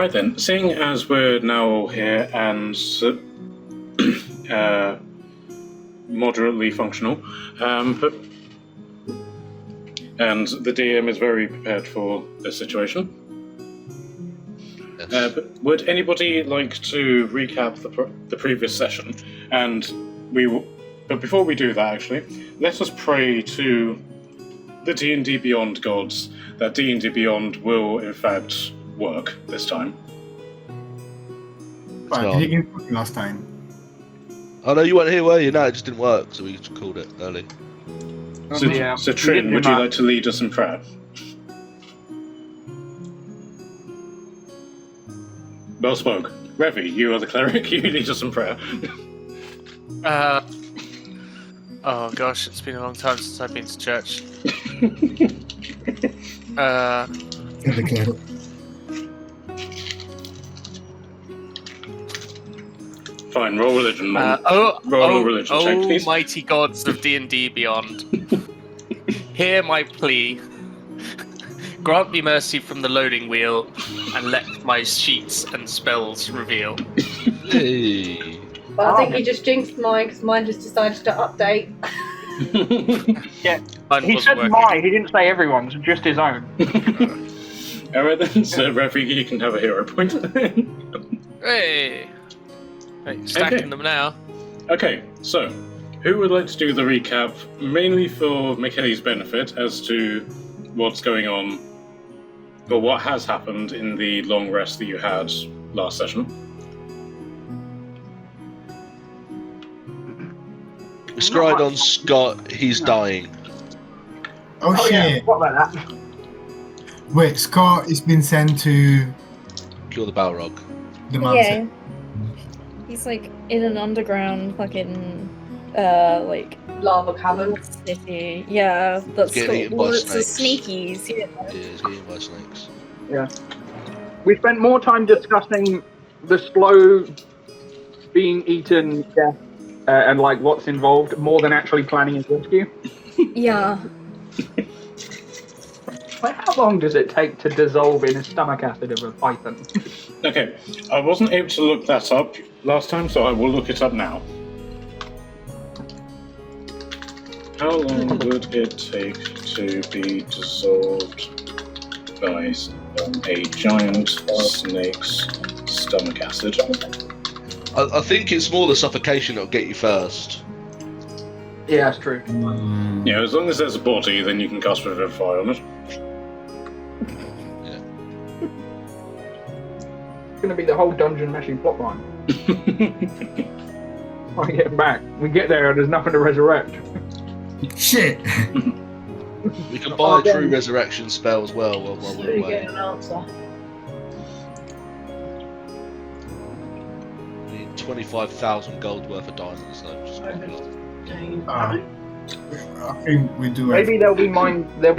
Alright then, seeing as we're now all here and moderately functional, and the DM is very prepared for this situation. Yes. But would anybody like to recap the previous session? But before we do that, actually, let us pray to the D&D Beyond gods that D&D Beyond will, in fact, work this time. Right, did you get it last time? Oh no, you weren't here, were you? No, it just didn't work, so we just called it early. So Trin, would you like to lead us in prayer? Well spoke. Revi, you are the cleric, you lead us in prayer. Oh gosh, it's been a long time since I've been to church. Fine, roll religion. Roll a religion check, please. Mighty gods of D&D Beyond, hear my plea. Grant me mercy from the loading wheel, and let my sheets and spells reveal. Hey. Well, I think he just jinxed mine because mine just decided to update. Yeah, Mine he wasn't said working. mine, he didn't say everyone's, just his own. Alright then, so Revi, you can have a hero point. Hey! Right, stacking them now. Okay, so, who would like to do the recap, mainly for McKinney's benefit as to what's going on, or what has happened in the long rest that you had last session? Scryed on Scott, he's dying. Oh shit! Yeah, what about that? Wait, Scott has been sent to Kill the Balrog. the Yeah. mountain. He's like in an underground fucking like Lava cavern. city. Yeah, that's Getting got eaten by lots of snakes. sneakies. Yeah. Yeah, he's getting eaten by snakes. Yeah. We spent more time discussing the slow being eaten death and like what's involved more than actually planning his rescue. Yeah. Like, how long does it take to dissolve in a stomach acid of a python? Okay, I wasn't able to look that up last time, so I will look it up now. How long would it take to be dissolved by a giant snake's stomach acid? I think it's more the suffocation that'll get you first. Yeah, that's true. Yeah, as long as there's a body, then you can cast Revivify on it. It's going to be the whole dungeon meshing plotline. I get him back. We get there and there's nothing to resurrect. Shit! We can buy a true resurrection spell as well while So we're you away. get an answer. We need 25,000 gold worth of diamonds though, which is quite a lot. I think we do Maybe there'll be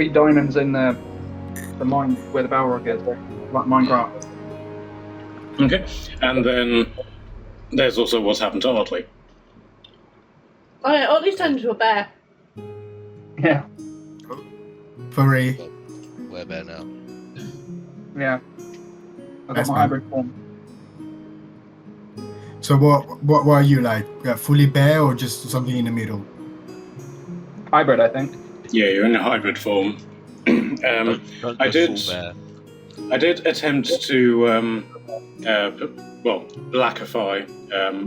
diamonds in the mine where the Balrog is, there, like Minecraft. Okay, and then there's also what's happened to Otli. Oh yeah, Otli's turned into a bear. Yeah, Furry. Werebear now. yeah. I got That's my fine. hybrid form. So what are you like? Fully bear or just something in the middle? Hybrid, I think. Yeah, you're in a hybrid form. Don't I go did- full bear. I did attempt to, blackify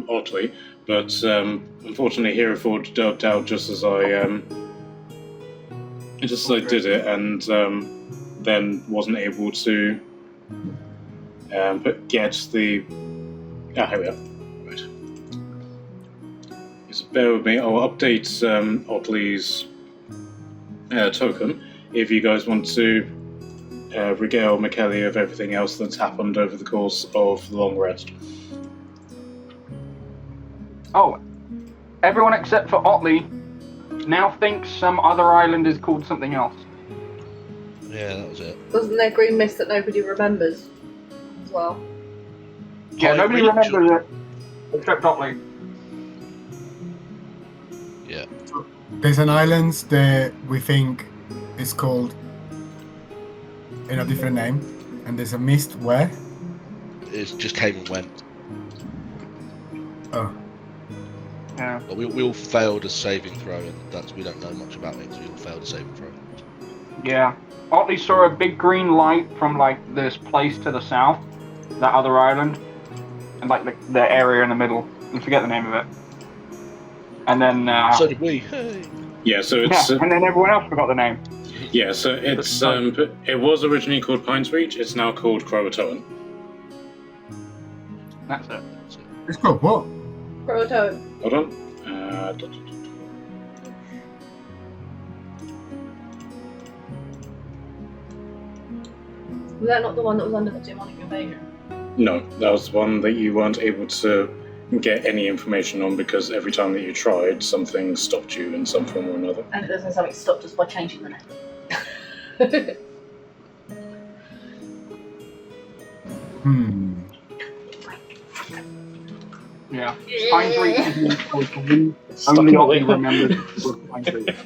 Otli, but unfortunately Hereford dubbed out just as I did it, and then wasn't able to get the... here we are. Right. Just bear with me, I'll update Otli's token if you guys want to regale McKelly of everything else that's happened over the course of the long rest. Oh, everyone except for Otli now thinks some other island is called something else. Yeah, that was it. Wasn't there green mist that nobody remembers as well? Yeah, High nobody Reach. remembers it except Otli. Yeah. There's an island that we think is called in a different name, and there's a mist where? it just came and went. Oh, Yeah. But we all failed a saving throw, and we don't know much about it, so we all failed a saving throw. Yeah. Otli saw a big green light from like this place to the south, that other island, and like the area in the middle. I forget the name of it. And then So did we. Hey. Yeah, so it's and then everyone else forgot the name. yeah, so it's it was originally called Pines Reach. It's now called Croatoan. That's it. it's called what? Croatoan. Hold on. Was that not the one that was under the demonic invasion? No, that was one that you weren't able to get any information on because every time that you tried, something stopped you in some form or another. And it doesn't something stopped us by changing the name. Yeah. Pine Reach was the one only Otli remembers was Pine Reach.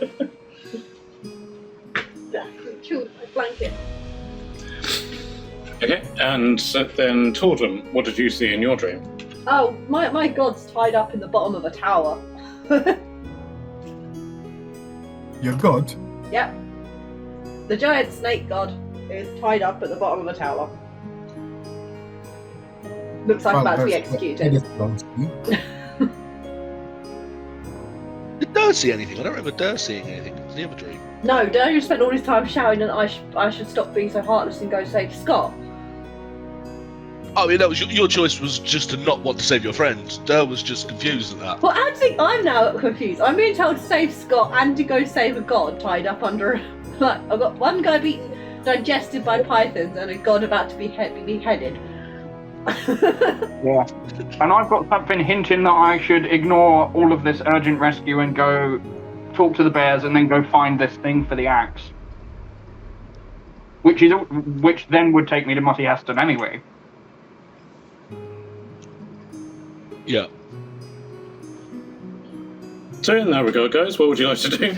Yeah, chewed my blanket. Okay, and then Tordum, what did you see in your dream? Oh, my god's tied up in the bottom of a tower. Your god? Yep. The giant snake god is tied up at the bottom of a tower. Looks like about to be That executed. is belongs to me. Did Durr see anything? I don't remember Durr seeing anything. Did he have a dream? No, Daniel spent all his time shouting that I should stop being so heartless and go save Scott. Oh, yeah, that was your choice was just to not want to save your friend. Durr was just confused at that. Well, actually, I'm now confused. I'm being told to save Scott and to go save a god tied up under. Like, I've got one guy being digested by pythons and a god about to be beheaded. Yeah. And I've got something hinting that I should ignore all of this urgent rescue and go talk to the bears and then go find this thing for the axe. Which then would take me to Motty Heston anyway. Yeah. So in that regard, guys, what would you like to do?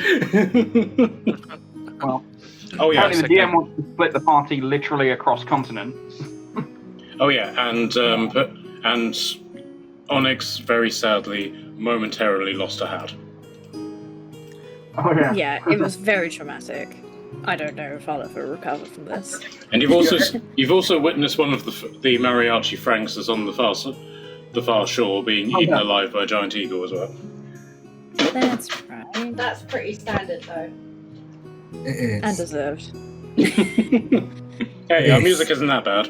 Well, Oh yeah, apparently the DM wants to split the party literally across continent. oh yeah, and Onyx very sadly momentarily lost a hat. Oh yeah. Yeah, it was very traumatic. I don't know if I'll ever recover from this. And you've also witnessed one of the mariachi Franks is on the far shore being eaten alive by a giant eagle as well. That's right. That's pretty standard, though. It is. And deserved. Hey, our music isn't that bad.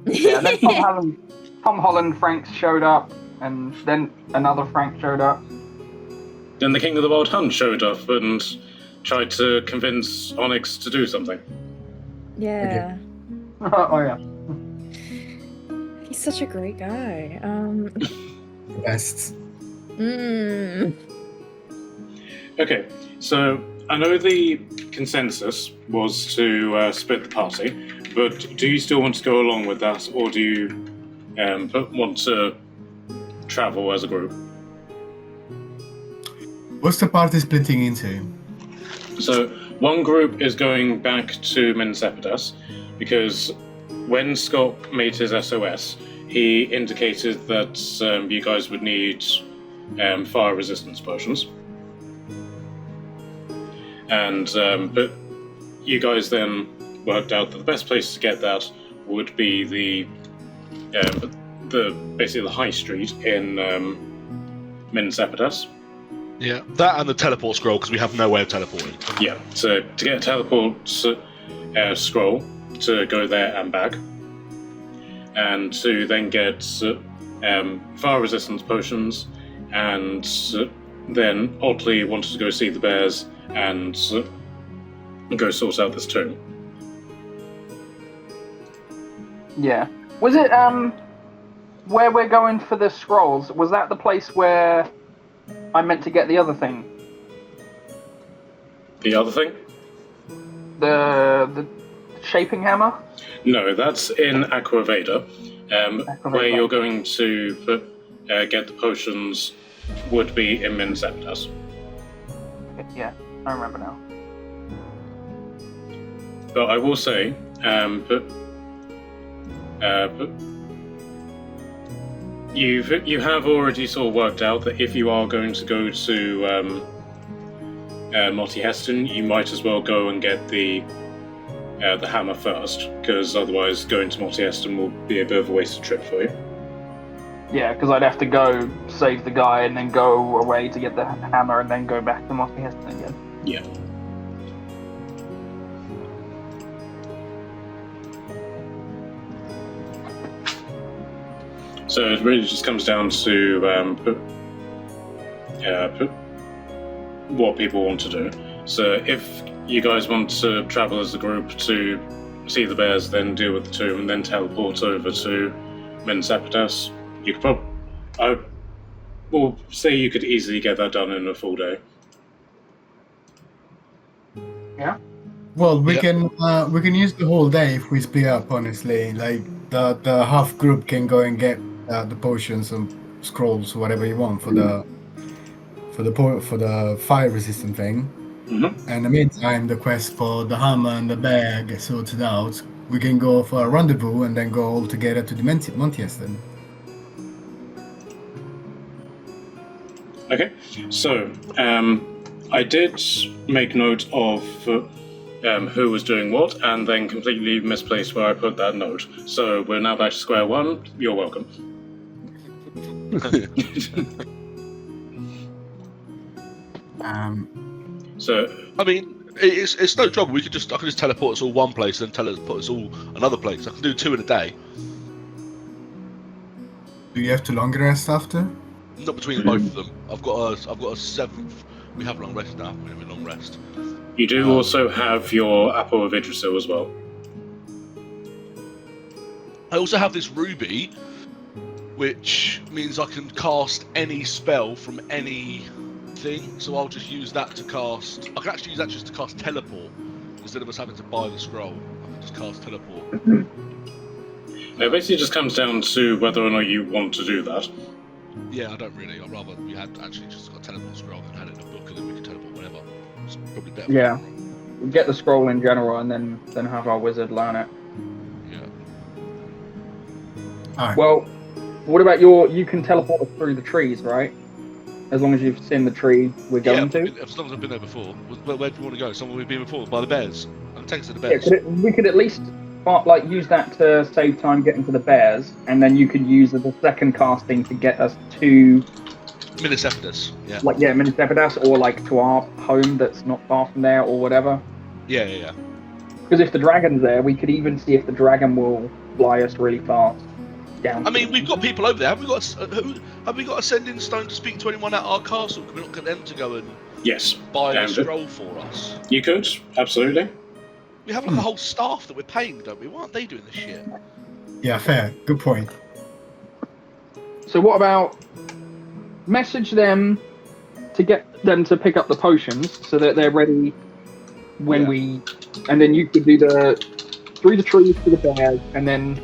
Yeah, and then Tom Holland Franks showed up, and then another Frank showed up. Then the King of the Wild Hunt showed up and tried to convince Onyx to do something. Yeah. Oh yeah. He's such a great guy. Best. Okay, so I know the consensus was to split the party, but do you still want to go along with that, or do you want to travel as a group? What's the party splitting into? So one group is going back to Mensepidas, because when Scott made his SOS, he indicated that you guys would need fire resistance potions. And but you guys then worked out that the best place to get that would be the basically the high street in Mensepidas. Yeah, that and the teleport scroll, because we have no way of teleporting. Yeah, so to get a teleport scroll to go there and back, and to then get fire resistance potions, and then Otli wanted to go see the bears and go sort out this tomb. Yeah. Was it where we're going for the scrolls? Was that the place where I meant to get the other thing? The other thing? The shaping hammer? No, that's in Aqua Evadia. Where Evadia. you're going to get the potions would be in Mensepidas. Yeah, I remember now. But I will say, You have already sort of worked out that if you are going to go to Monty Heston, you might as well go and get the hammer first, because otherwise going to Monty Heston will be a bit of a wasted trip for you. Yeah, because I'd have to go save the guy and then go away to get the hammer and then go back to Monty Heston again. Yeah. So it really just comes down to what people want to do. So if you guys want to travel as a group to see the bears, then deal with the tomb, and then teleport over to Minas Epidus, you could probably... I will say you could easily get that done in a full day. Yeah. Well, we Yeah. can use the whole day if we split up. Honestly, like the half group can go and get the potions and scrolls, whatever you want for the fire resistant thing. Mm-hmm. And in the meantime, the quest for the hammer and the bear gets sorted out. We can go for a rendezvous and then go all together to the Monty Heston. Okay, so I did make note of who was doing what, and then completely misplaced where I put that note. So we're now back to square one. You're welcome. So I mean, it's no trouble. I could just teleport us all one place and teleport us all another place. I can do 2 in a day. Do you have to long rest after? Not between both of them. I've got a 7th. We have long rest now. We have a long rest. you do also have your Aqua Evadia as well. I also have this ruby, which means I can cast any spell from any thing. So I'll just use that to cast. I can actually use that just to cast teleport instead of us having to buy the scroll. I can just cast teleport. It basically just comes down to whether or not you want to do that. Yeah, I don't really. I'd rather we had actually just got a teleport scroll and had it in a book, and then we could teleport whenever. It's probably better. Yeah. Get the scroll in general and then have our wizard learn it. Yeah. Alright. Well, what about you can teleport us through the trees, right? As long as you've seen the tree we're going to. As long as I've been there before. Where do you want to go? Somewhere we've been before? By the bears? I'm taking us to the Yeah, bears. we could at least use that to save time getting to the bears, and then you could use the second casting to get us to Minas Epidus. Yeah. Minas Epidus, or to our home that's not far from there, or whatever. Yeah. Because if the dragon's there, we could even see if the dragon will fly us really fast down. I mean, we've got people over there. Have we got a sending stone to speak to anyone at our castle? Can we not get them to go and Yes. buy the And scroll for us? you could, absolutely. We have a whole staff that we're paying, don't we? Why aren't they doing this shit? Yeah, fair. Good point. So what about message them to get them to pick up the potions so that they're ready when and then you could do through the trees to the bears, and then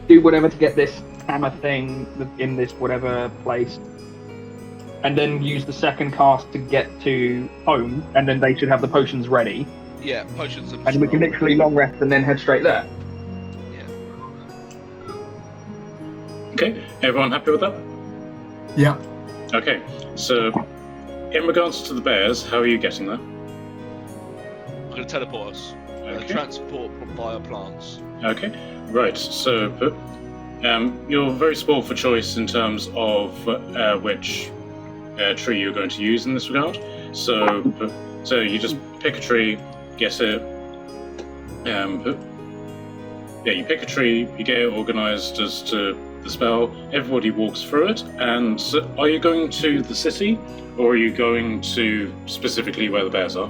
do whatever to get this hammer thing in this whatever place, and then use the second cast to get to home, and then they should have the potions ready, Yeah, potions and and we can scroll. literally long rest and then head straight there. Yeah. Okay, everyone happy with that? Yeah. Okay, so in regards to the bears, how are you getting there? I'm going to teleport us. Okay. Transport via plants. Okay, right. So you're very spoiled for choice in terms of which tree you're going to use in this regard. So you just pick a tree, get it. You pick a tree, you get it organized as to the spell. Everybody walks through it. And are you going to the city, or are you going to specifically where the bears are?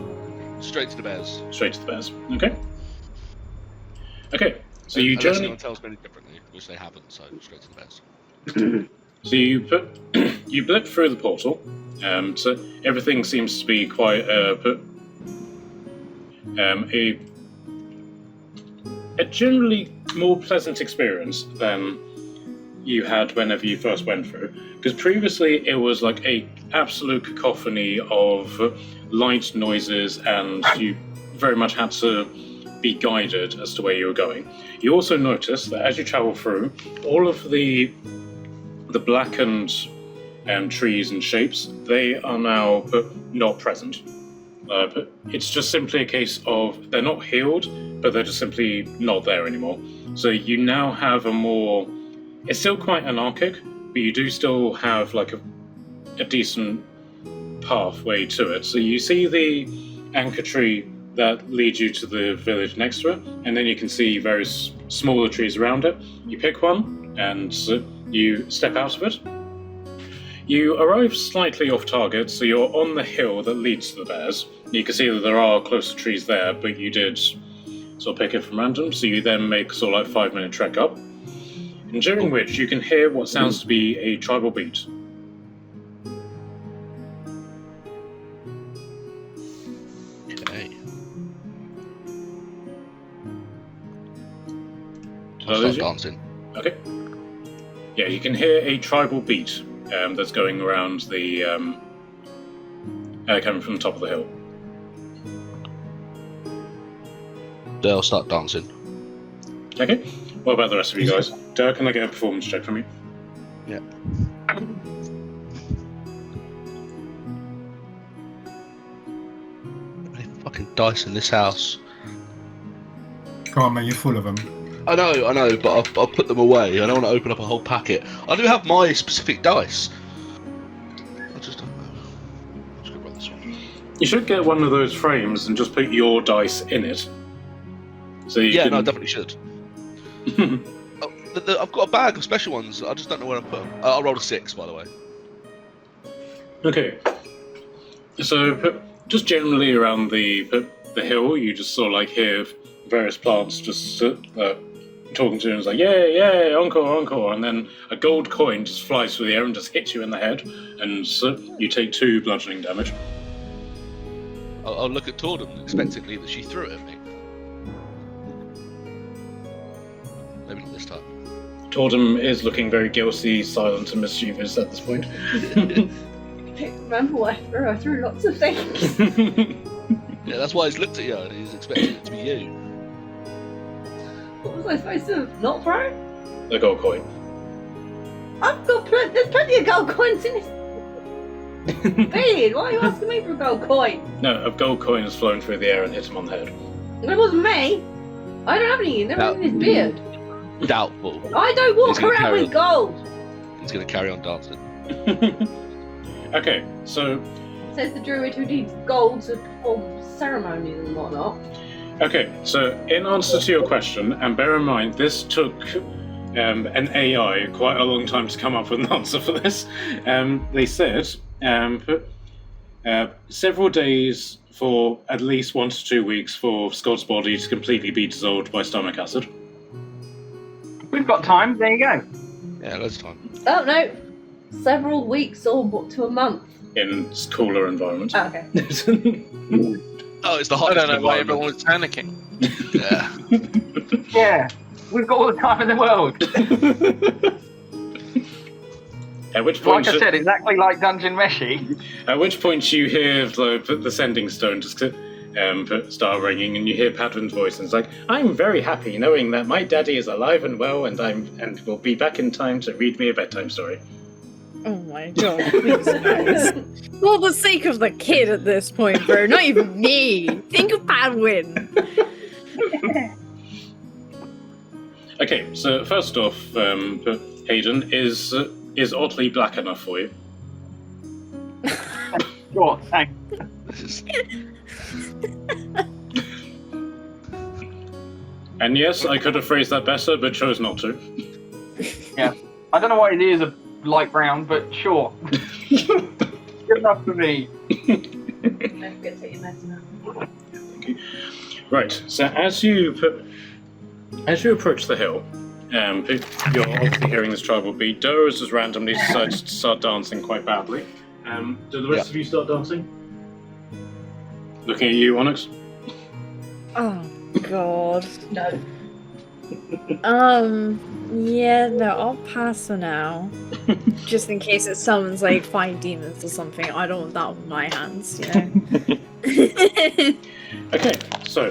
Straight to the bears. Straight to the bears. Okay. Okay. So you Unless journey. anyone tells me any differently, which they haven't, so straight to the bears. So you blip through the portal. So everything seems to be quite a generally more pleasant experience than you had whenever you first went through. Because previously it was like a absolute cacophony of light noises, and you very much had to be guided as to where you were going. You also notice that as you travel through, all of the the blackened trees and shapes, they are now not present. But it's just simply a case of they're not healed, but they're just simply not there anymore. So you now have a more... It's still quite anarchic, but you do still have like a decent pathway to it. So you see the anchor tree that leads you to the village next to it, and then you can see various smaller trees around it. You pick one, and you step out of it. You arrive slightly off target, so you're on the hill that leads to the bears. You can see that there are closer trees there, but you did sort of pick it from random, so you then make sort of like 5-minute trek up. And during which you can hear what sounds to be a tribal beat. Okay. Did I I'll lose start you? dancing. Okay. Yeah, you can hear a tribal beat that's going around the... coming from the top of the hill. They'll start dancing. Okay. What about the rest of you guys? Dirk, can I get a performance check from you? Yeah. Any fucking dice in this house? Come on, man, you're full of them. I know, but I'll put them away. I don't want to open up a whole packet. I do have my specific dice. I just don't know. I'm just gonna run this one. You should get one of those frames and just put your dice in it. So you Yeah, can... no, I definitely should. I've got a bag of special ones. I just don't know where I put them. I rolled a 6, by the way. Okay. So just generally around the hill, you just sort of like hear various plants just talking to you and it's like, yay, encore, and then a gold coin just flies through the air and just hits you in the head, and you take 2 bludgeoning damage. I'll look at Tordum expectantly that she threw it at me. Maybe not this time. Tordum is looking very guilty, silent, and mischievous at this point. I don't remember what I threw. I threw lots of things. Yeah, that's why he's looked at you and he's expecting it to be you. What was I supposed to not throw? The gold coin. I've got there's plenty of gold coins in this. Beard, why are you asking me for a gold coin? No, a gold coin has flown through the air and hit him on the head. It wasn't me. I don't have any. Never in his beard. Doubtful. I don't walk He's gonna around carry with gold. He's going to carry on dancing. Okay, so Says the druid who needs gold to perform ceremonies and whatnot. Okay, so in answer to your question, and bear in mind, this took an AI quite a long time to come up with an answer for this. They said several days for at least 1 to 2 weeks for Scott's body to completely be dissolved by stomach acid. We've got time. There you go. Yeah, loads of time. Oh no, several weeks or to a month. In cooler environments. Oh, okay. Oh, it's the I hottest don't know why environment. everyone was panicking. Yeah. Yeah, we've got all the time in the world. At which point, Like I said, exactly like Dungeon Meshi. At which point you hear the sending stone just start ringing, and you hear Padwin's voice, and it's like, "I'm very happy knowing that my daddy is alive and well, and will be back in time to read me a bedtime story." Oh my god, please guys. For the sake of the kid at this point, bro, not even me. Think of Padwin. Okay, so first off, Hayden, is Otli black enough for you? Sure, thanks. This is... And yes, I could have phrased that better, but chose not to. Yeah, I don't know why it is a light brown, but sure. Good enough for me. Don't forget to take your medicine out. Thank you. Right, so as you approach the hill, you're obviously hearing this tribal beat. Doris has randomly decided to start dancing quite badly. Do the rest of you start dancing? Looking at you, Onyx. Oh god. No. Yeah, no, I'll pass for now. Just in case it summons like 5 demons or something. I don't want that on my hands, you know. Okay, so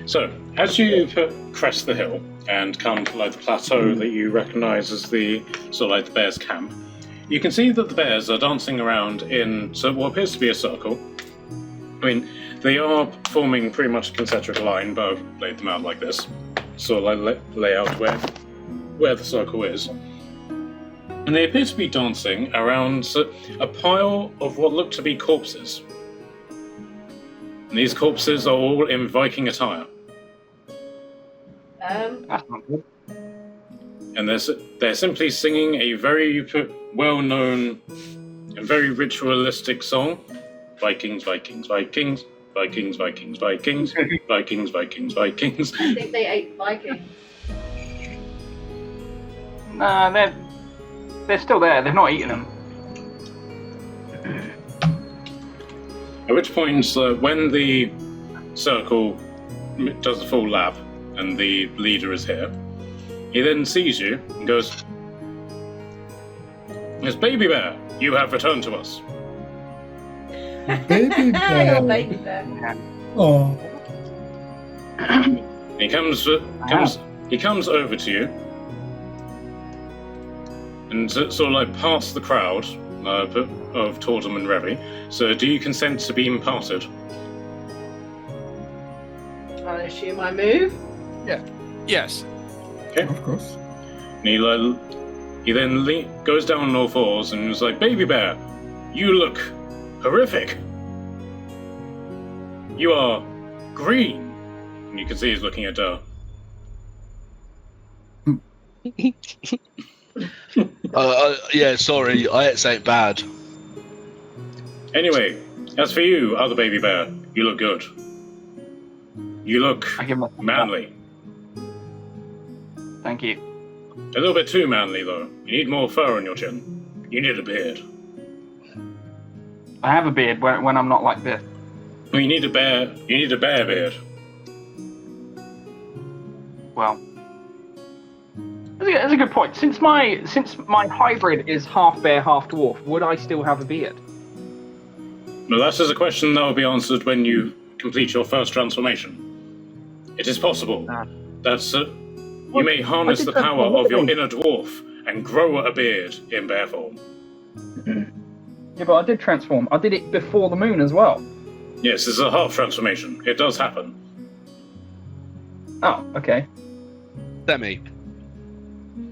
So, as you crest the hill and come to like the plateau that you recognise as the sort of like the bears' camp, you can see that the bears are dancing around in what appears to be a circle. I mean, they are forming pretty much a concentric line, but I've laid them out like this, sort of like lay out where the circle is. And they appear to be dancing around a pile of what look to be corpses. And these corpses are all in Viking attire. That's not good. And they're simply singing a very well-known and very ritualistic song. Vikings, Vikings, Vikings, Vikings, Vikings, Vikings, Vikings, Vikings, Vikings. I think they ate Vikings. Nah, they're still there. They've not eaten them. At which point, when the circle does a full lap and the leader is here, he then sees you and goes, "Yes, Baby Bear, you have returned to us." Baby Your bear. baby bear. Oh. He comes over to you and sort of like past the crowd of Tortum and Revy. So, do you consent to being parted? I assume I move. Yes. Of course. And he then goes down on all fours and is like, "Baby Bear, you look horrific. You are green." And you can see he's looking at Yeah, sorry, I ate something bad. Anyway, as for you, other Baby Bear, you look good. You look I give him a manly. Thank you. A little bit too manly, though. You need more fur on your chin. You need a beard. I have a beard when I'm not like this. You need a bear. You need a bear beard. Well, that's a good point. Since my hybrid is half bear, half dwarf, would I still have a beard? Well, that is a question that will be answered when you complete your first transformation. It is possible that you may harness the power of your inner dwarf and grow a beard in bear form. Yeah, but I did transform. I did it before the moon as well. Yes, this is a half transformation. It does happen. Oh, okay. Demi.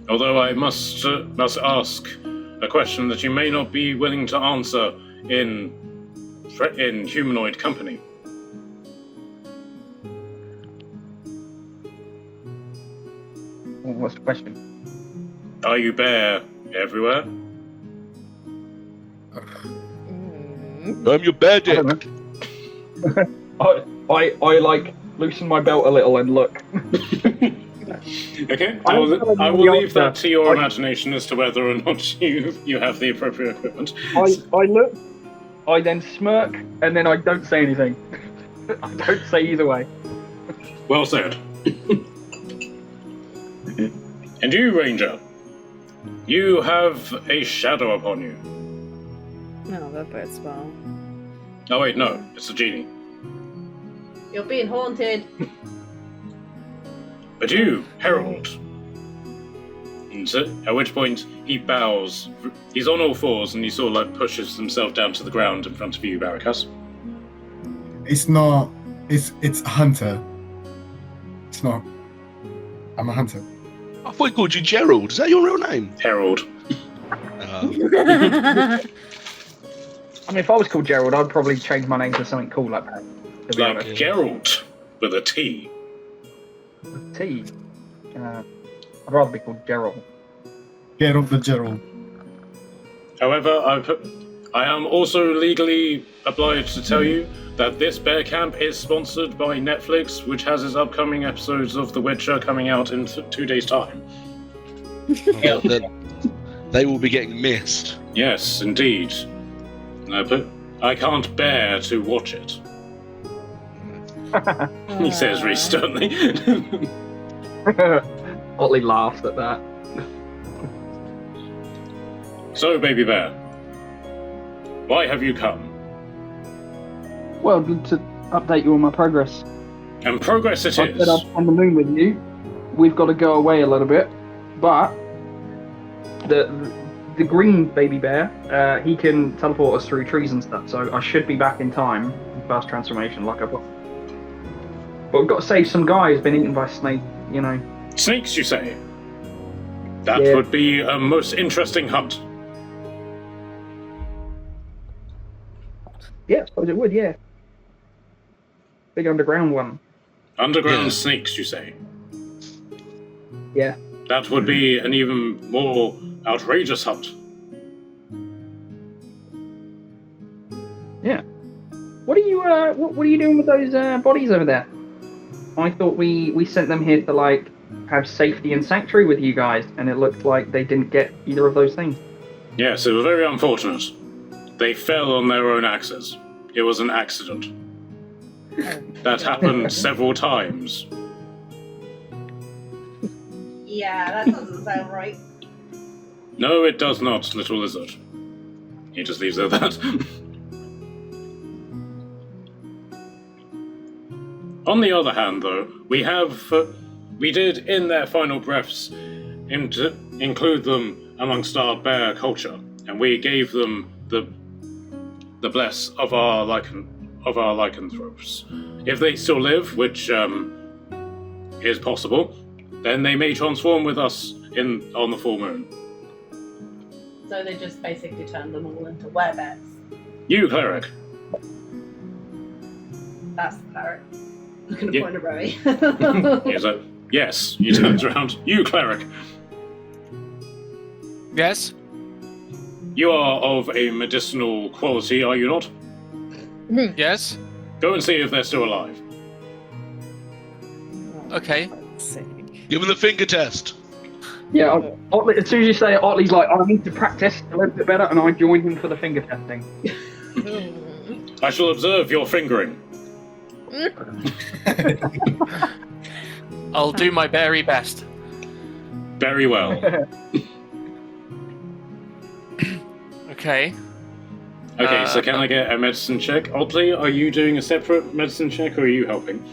Although I must ask a question that you may not be willing to answer in humanoid company. Well, what's the question? Are you bear everywhere? I'm your bear I dick. don't know. I like loosen my belt a little and look. Okay, I will leave that to your imagination as to whether or not you have the appropriate equipment. I look, I then smirk, and then I don't say anything. I don't say either way. Well said. And you, Ranger, you have a shadow upon you. No, that bodes well. Oh wait, no, it's a genie. You're being haunted. But you, Herald. And at which point he bows. He's on all fours and he sort of like pushes himself down to the ground in front of you, Barakas. It's not. It's a hunter. It's not. I'm a hunter. I thought he called you Gerald. Is that your real name? Herald. I mean, if I was called Gerald, I'd probably change my name to something cool like that. To be Like honest. Geralt, with a T. T. I'd rather be called Gerald. Get off the Gerald. However, I am also legally obliged to tell you that this bear camp is sponsored by Netflix, which has its upcoming episodes of The Witcher coming out in 2 days' time. Yeah, they will be getting missed. Yes, indeed. But I can't bear to watch it. He says very sternly. Otli laughs at that. So, Baby Bear, why have you come? Well, to update you on my progress. And progress it I is. said I'm on the moon with you. We've got to go away a little bit, but the green baby bear, he can teleport us through trees and stuff. So I should be back in time for first transformation, like I've got. But we've got to save some guy who's been eaten by snake. You know. Snakes, you say? That Yeah. would be a most interesting hunt. Yeah, I suppose it would. Yeah. Big underground one. Underground Yeah. snakes, you say? Yeah. That would be an even more outrageous hunt. Yeah. What are you what are you doing with those bodies over there? I thought we sent them here to like have safety and sanctuary with you guys, and it looked like they didn't get either of those things. Yes, it was very unfortunate. They fell on their own axes. It was an accident. That happened several times. Yeah, that doesn't sound right. No, it does not, little lizard. He just leaves it at that. On the other hand, though, we did in their final breaths include them amongst our bear culture, and we gave them the bless of our lycanthropes. If they still live, which is possible, then they may transform with us on the full moon. So they just basically turned them all into werebears. You, cleric. That's the cleric. Looking Yeah. to point at Rowie. He's a, yes, he turns around. You, cleric. Yes? You are of a medicinal quality, are you not? Yes? Go and see if they're still alive. Okay. Give him the finger test. Yeah, Otli, as soon as you say it, Otli's like, I need to practice a little bit better, and I join him for the finger testing. I shall observe your fingering. I'll do my very best. Very well. Okay. Okay, so can I get a medicine check? Otli, are you doing a separate medicine check, or are you helping?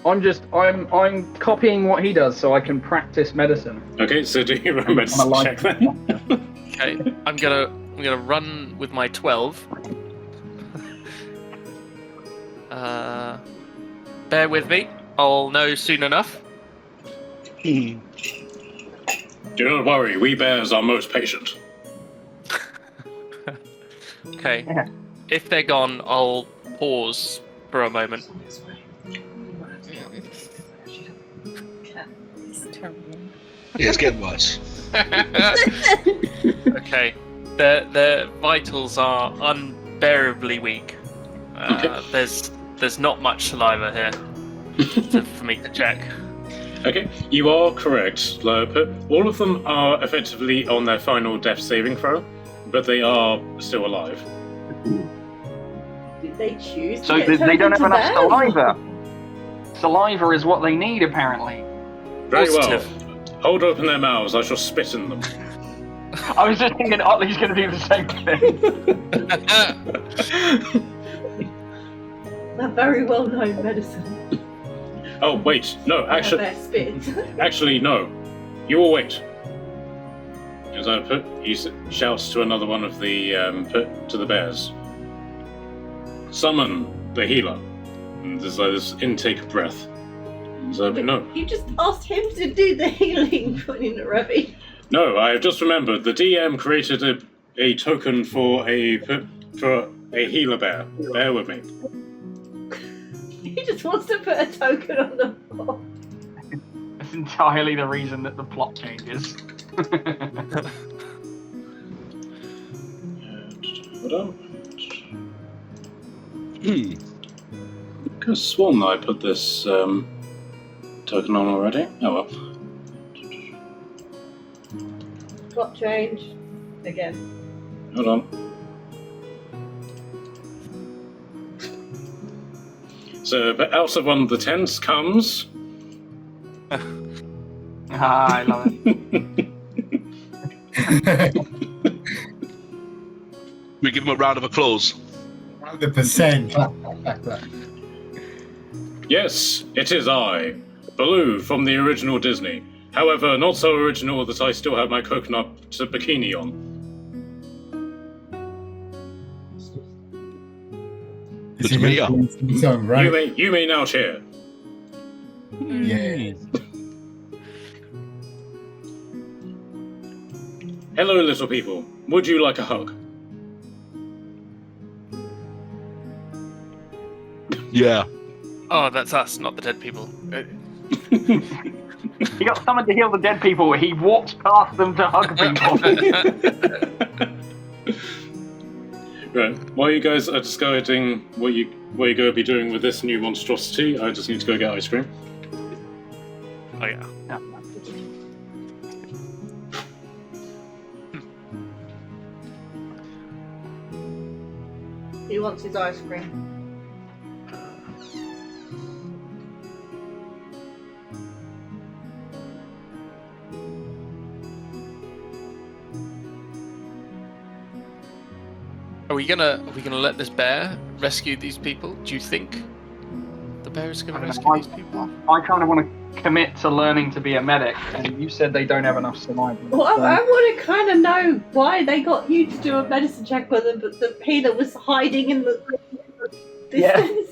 I'm copying what he does so I can practice medicine. Okay, so do your own medicine alive. check then. Okay. I'm gonna run with my 12. Bear with me. I'll know soon enough. Do not worry, we bears are most patient. Okay. Yeah. If they're gone, I'll pause for a moment. It's terrible. Yeah, it's getting worse. Okay. Their vitals are unbearably weak. Okay. There's not much saliva here for me to check. Okay, you are correct. But all of them are effectively on their final death saving throw, but they are still alive. Did they choose to So get they turned don't have into enough bears? saliva. Saliva is what they need, apparently. Very Positive. well. Hold open their mouths, I shall spit in them. I was just thinking Otli's going to do the same thing. A very well-known medicine. Oh, wait, no, actually, Their spit. actually, no. You will wait. As he shouts to another one of the to the bears. Summon the healer. And there's like this intake of breath. So, no, You just asked him to do the healing, pointing at Rowie. no. I have just remembered the DM created a token for a healer bear. Bear with me. He just wants to put a token on the floor. That's entirely the reason that the plot changes. Hold on. I could have sworn that I put this token on already. Oh well. Plot change. Again. Hold on. So, but out of one of the tents comes. I love it. We give him a round of applause. 100%. Yes, it is I, Baloo from the original Disney. However, not so original that I still have my coconut bikini on. Is Good to meet you. the song, right? You may now cheer. Yeah. Hello, little people. Would you like a hug? Yeah. Oh, that's us, not the dead people. He got summoned to heal the dead people. He walks past them to hug people. Right. While you guys are deciding what you're going to be doing with this new monstrosity, I just need to go get ice cream. Oh yeah. He wants his ice cream. Are we gonna let this bear rescue these people? Do you think the bear is gonna rescue these people? I kind of want to commit to learning to be a medic, and you said they don't have enough survival. Well, I want to kind of know why they got you to do a medicine check with them, but the healer was hiding in the distance.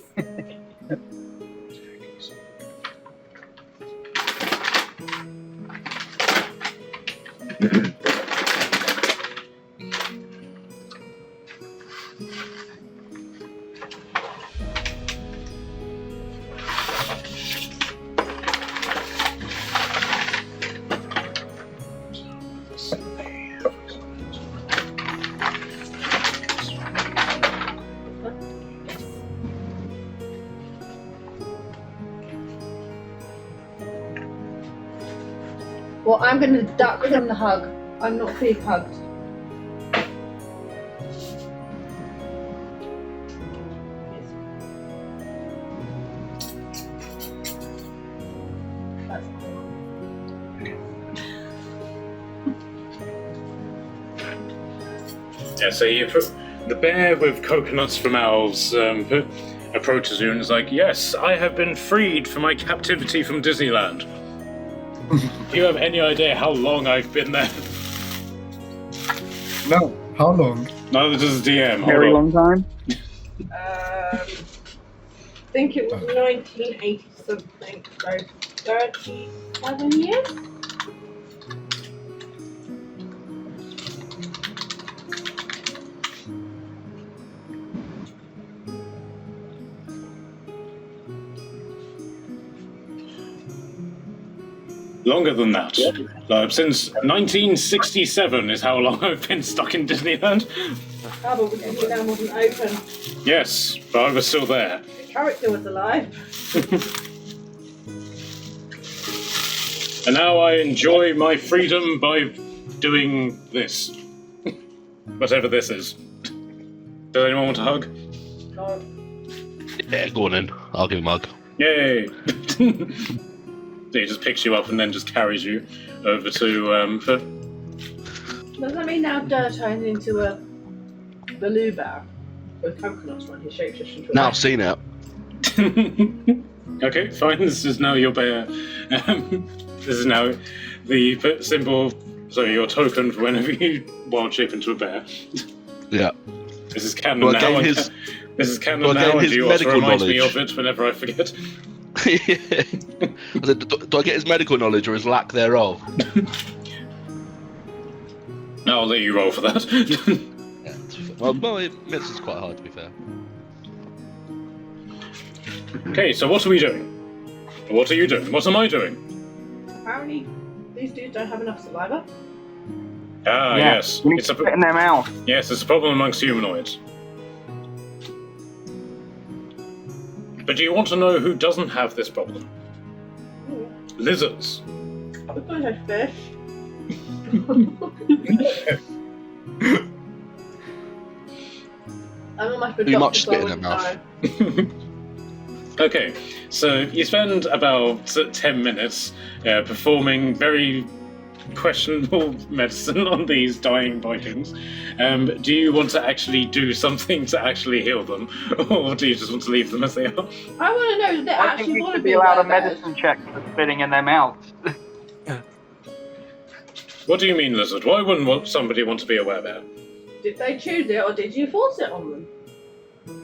Well, I'm going to duck from the hug. I'm not being hugged. Yeah, so the bear with coconuts for mouths approaches you and is like, "Yes, I have been freed from my captivity from Disneyland. Do you have any idea how long I've been there?" No, how long? Neither does the DM. Very Hold on. long time. I think it was 1980 something, so 37 years? Longer than that. Since 1967 is how long I've been stuck in Disneyland. Oh, but Disneyland wasn't open. Yes, but I was still there. The character was alive. And now I enjoy my freedom by doing this. Whatever this is. Does anyone want a hug? No. Yeah, go on in. I'll give him a hug. Yay! He just picks you up and then just carries you over to Does that mean now Dirt turns into a Baloo bear with coconuts on his shapeshift into a Now bear? I've seen it. Okay, fine. This is now your bear. This is now the symbol. Sorry, your token for whenever you wild shape into a bear. Yeah. This is canon Do I now. gain his- This is canon do I now, gain and his you also medical remind me knowledge? of it whenever I forget. I said, do I get his medical knowledge or his lack thereof? I'll let you roll for that. Yeah, well, medicine's quite hard, to be fair. Okay, so what are we doing? What are you doing? What am I doing? Apparently, these dudes don't have enough saliva. Ah, Yeah, yes. you need It's to a spit in their mouth. yes, it's a problem amongst humanoids. But do you want to know who doesn't have this problem? Lizards. We've got no fish. I'm almost Too much spit in their mouth. Okay, so you spend about 10 minutes performing very questionable medicine on these dying Vikings. Do you want to actually do something to actually heal them, or do you just want to leave them as they are? I want to know that they I think actually we want to should be be allowed a werebears. medicine check for spitting in their mouths. What do you mean, Lizard? Why wouldn't somebody want to be a werebear? Did they choose it or did you force it on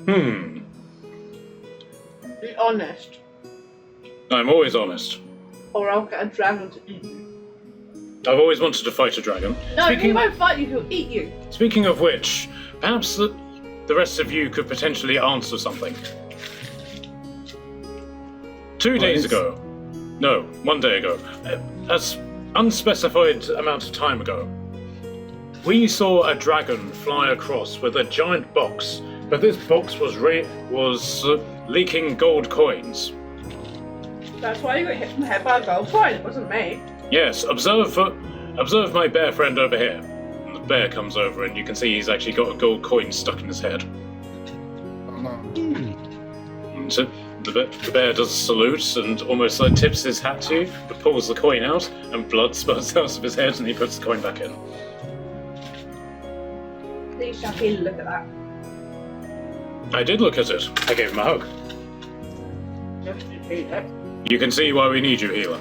them? Be honest, I'm always honest. or I'll get a dragon to eat you. I've always wanted to fight a dragon. No, he won't fight you, he'll eat you. Speaking of which, perhaps the rest of you could potentially answer something. 2 days ago. No, 1 day ago. As unspecified amount of time ago. We saw a dragon fly across with a giant box, but this box was leaking gold coins. That's why you got hit from the head by a gold coin, it wasn't me. Yes, observe my bear friend over here. And the bear comes over, and you can see he's actually got a gold coin stuck in his head. Oh, no. And so the bear does a salute and almost like tips his hat to you, but pulls the coin out, and blood spurts out of his head, and he puts the coin back in. Please, Shafi, look at that. I did look at it. I gave him a hug. Just to eat it. You can see why we need you, healer.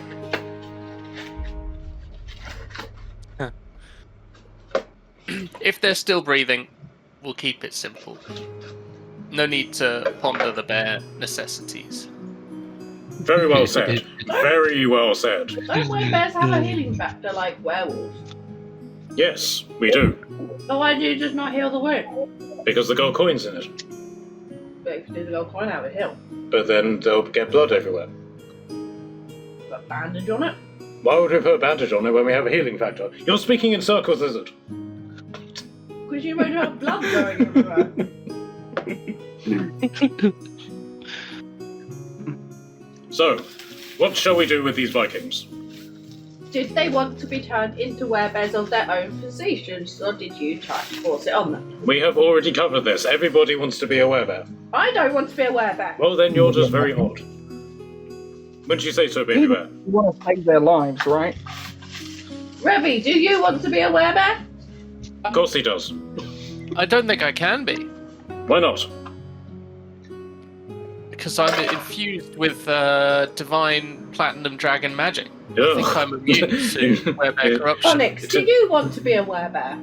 If they're still breathing, we'll keep it simple. No need to ponder the bare necessities. Very well said. Very well said. Don't werebears have a healing factor like werewolves? Yes, we do. So why do you just not heal the wound? Because the gold coin's in it. But if you do the gold coin, have it heal. But then they'll get blood everywhere. Put a bandage on it. Why would we put a bandage on it when we have a healing factor? You're speaking in circles, is it? Because you won't have blood going everywhere. So, what shall we do with these Vikings? Did they want to be turned into werebears of their own positions, or did you try to force it on them? We have already covered this. Everybody wants to be a werebear. I don't want to be a werebear. Well, then you're just very odd. Wouldn't you say so, baby bear? You want to save their lives, right? Revy, do you want to be a werebear? Of course he does. I don't think I can be, Why not? because I'm infused with divine platinum dragon magic. I think Ugh. I'm immune to werebear corruption. Onyx, do you want to be a werebear?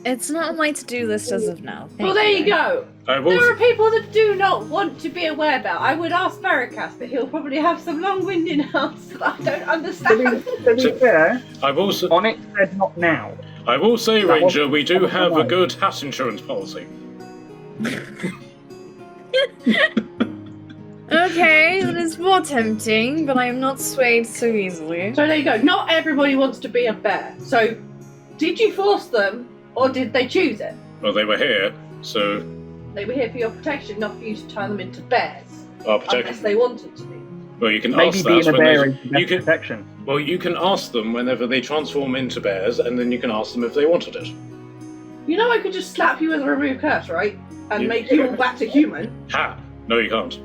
It's not on my to-do list as of now. Well, there you go. I will. There are people that do not want to be a werebear. I would ask Veracast, but he'll probably have some long-winded answers that I don't understand. To be fair, I will. Onyx said not now. I will say, That Ranger, wasn't- we do that wasn't have a right. good hat insurance policy. Okay, that is more tempting, but I am not swayed so easily. So there you go. Not everybody wants to be a bear. So, did you force them, or did they choose it? Well, they were here, so They were here for your protection, not for you to turn them into bears. our Unless protection. they wanted to be. Well, you can Maybe ask being that a when bear is they. the You best can. protection. Well, you can ask them whenever they transform into bears, and then you can ask them if they wanted it. You know I could just slap you with a remove curse, right? And Yeah. make you all back to human. Ha! No, you can't.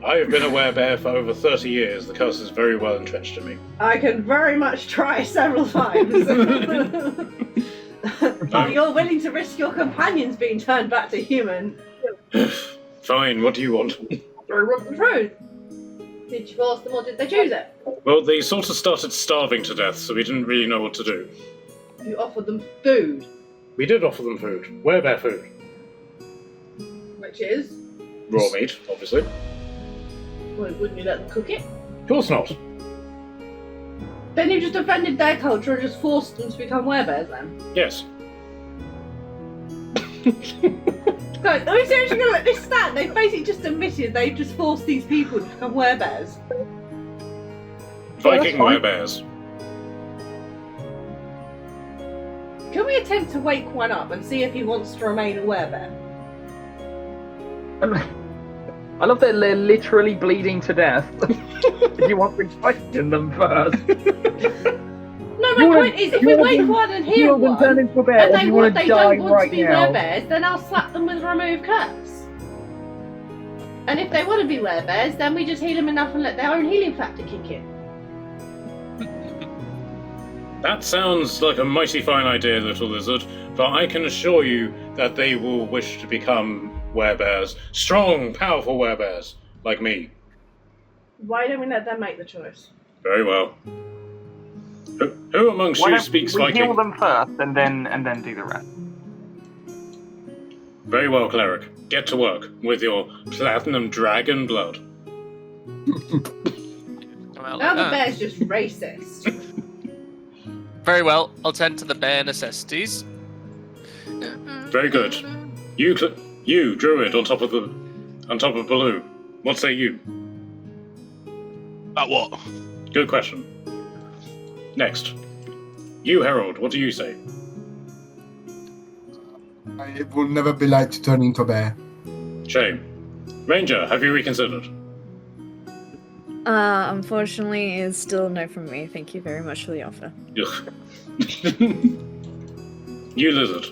I have been a werebear for over 30 years. The curse is very well entrenched in me. I can very much try several times. But you're willing to risk your companions being turned back to human. Fine, what do you want? I want the truth. Did you force them or did they choose it? Well, they sort of started starving to death, so we didn't really know what to do. You offered them food, We did offer them food. Werebear food. which is, Raw meat, obviously. well, wouldn't you let them cook it? Of course not. Then you just offended their culture and just forced them to become werebears then? Yes. Guys, are we seriously going to let this stand? They've basically just admitted they've just forced these people to become werebears. Viking fine. werebears. Can we attempt to wake one up and see if he wants to remain a werebear? I love that they're literally bleeding to death. You want to question them first. No, You my wanna- point is, if you we wanna wake be- one and You heal want them turned one, into a bear, and or they, you want to they die don't want right to be now? werebears, then I'll slap them with remove curse. And if they want to be werebears, then we just heal them enough and let their own healing factor kick in. That sounds like a mighty fine idea, little lizard, but I can assure you that they will wish to become werebears. Strong, powerful werebears, like me. Why don't we let them make the choice? Very well. Who amongst Why you don't speaks we Viking? heal them first, and then do the rest. Very well, cleric. Get to work with your platinum dragon blood. Well, Now the bear's just racist. very well. I'll tend to the bare necessities. Very good. You, druid, on top of Baloo. What say you? About what? Good question. Next. You, Herald, what do you say? It will never be like to turn into a bear. Shame. Ranger, have you reconsidered? Unfortunately, it's still a no from me. Thank you very much for the offer. Ugh. You, lizard.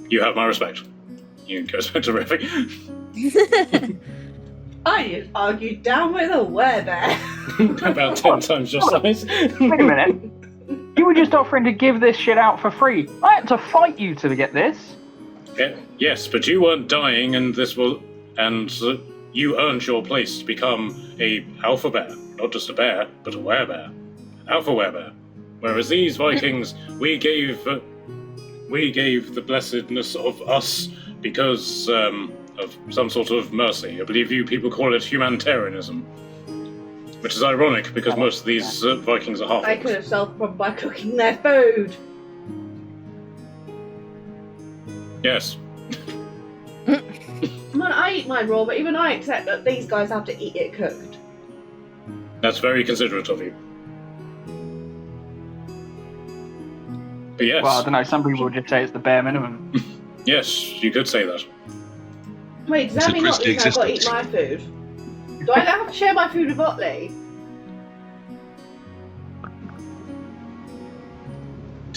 You have my respect. You go back to Reffy. I argued down with a werebear. About 10 times your size. Wait a minute. You were just offering to give this shit out for free. I had to fight you to get this. Yes, but you weren't dying, and you earned your place to become a alpha bear. Not just a bear, but a werebear. Alpha werebear. Whereas these Vikings, we gave the blessedness of us because of some sort of mercy. I believe you people call it humanitarianism. Which is ironic, because most of these Vikings are half. I could have solved the problem by cooking their food. Yes. I mean, I eat mine raw, but even I accept that these guys have to eat it cooked. That's very considerate of you. But yes. Well, I don't know. Some people would just say it's the bare minimum. Yes, you could say that. Wait, does It's that a mean not grisly I've got to eat my food? Do I have to share my food with Otli?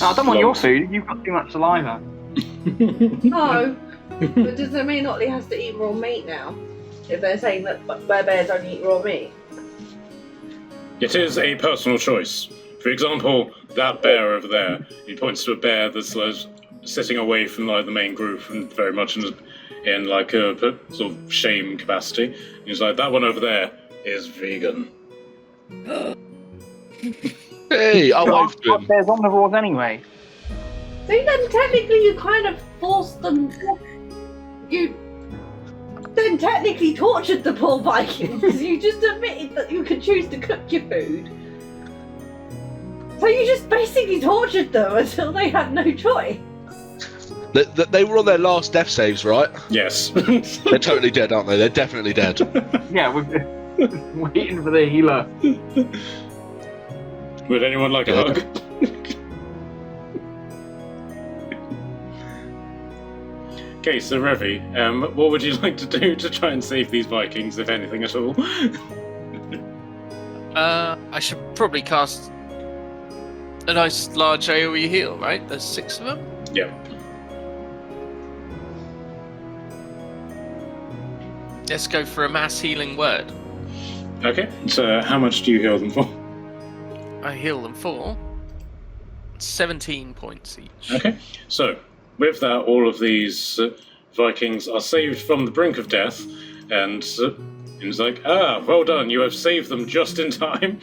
No, I don't want your food. You've got too much saliva. No. But does that mean Otli has to eat raw meat now? If they're saying that bears only eat raw meat? It is a personal choice. For example, that bear over there, he points to a bear that's sitting away from the main group and very much in like a sort of shame capacity. He's like, that one over there is vegan. Hey, I waved to him. There's omnivores anyway. See, then technically you kind of forced them. You then technically tortured the poor Vikings. You just admitted that you could choose to cook your food. So you just basically tortured them until they had no choice. They were on their last death saves, right? Yes. They're totally dead, aren't they? They're definitely dead. Yeah, we've been waiting for the healer. Would anyone like a hug? Okay, so Revi, what would you like to do to try and save these Vikings, if anything at all? I should probably cast a nice large AoE heal, right? There's 6 of them. Yeah. Let's go for a mass healing word. Okay, so how much do you heal them for? I heal them for 17 points each. Okay, so with that, all of these Vikings are saved from the brink of death, and he's like, well done, you have saved them just in time.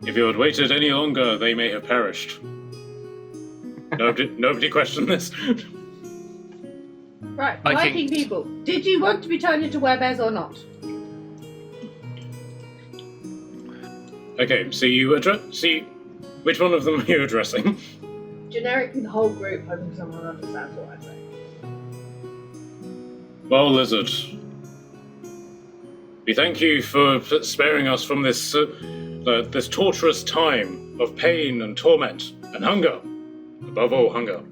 If you had waited any longer, they may have perished. Nobody questioned this. Right, I Viking think- people, did you want to be turned into werebears or not? Okay, so you which one of them are you addressing? Generic in the whole group, hoping someone understands what I say. Well, Lizard, we thank you for sparing us from this this torturous time of pain and torment and hunger. Above all, hunger.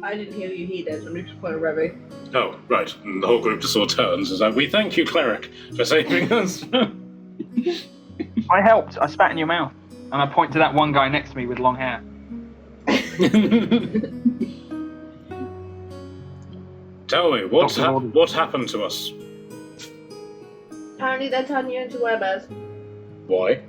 I didn't hear you, he did. Let me just point a Revi. Oh, right. And the whole group just sort of turns. It's like, we thank you, cleric, for saving us. I helped. I spat in your mouth. And I point to that one guy next to me with long hair. Tell me, what happened to us? Apparently they're turning you into werebears. Why?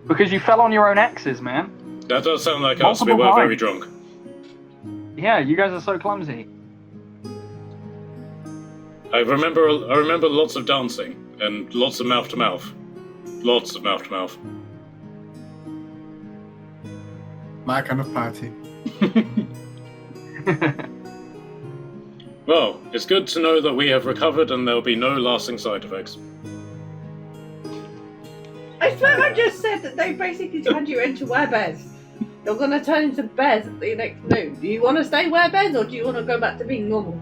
Because you fell on your own axes, man. That does sound like us. We Multiple were very times. drunk. Yeah, you guys are so clumsy. I remember lots of dancing and lots of mouth to mouth. Lots of mouth to mouth. My kind of party. Well, it's good to know that we have recovered and there'll be no lasting side effects. I swear I just said that they basically turned you into werebears. You're gonna turn into bears at the next moon. Do you want to stay werebears or do you want to go back to being normal?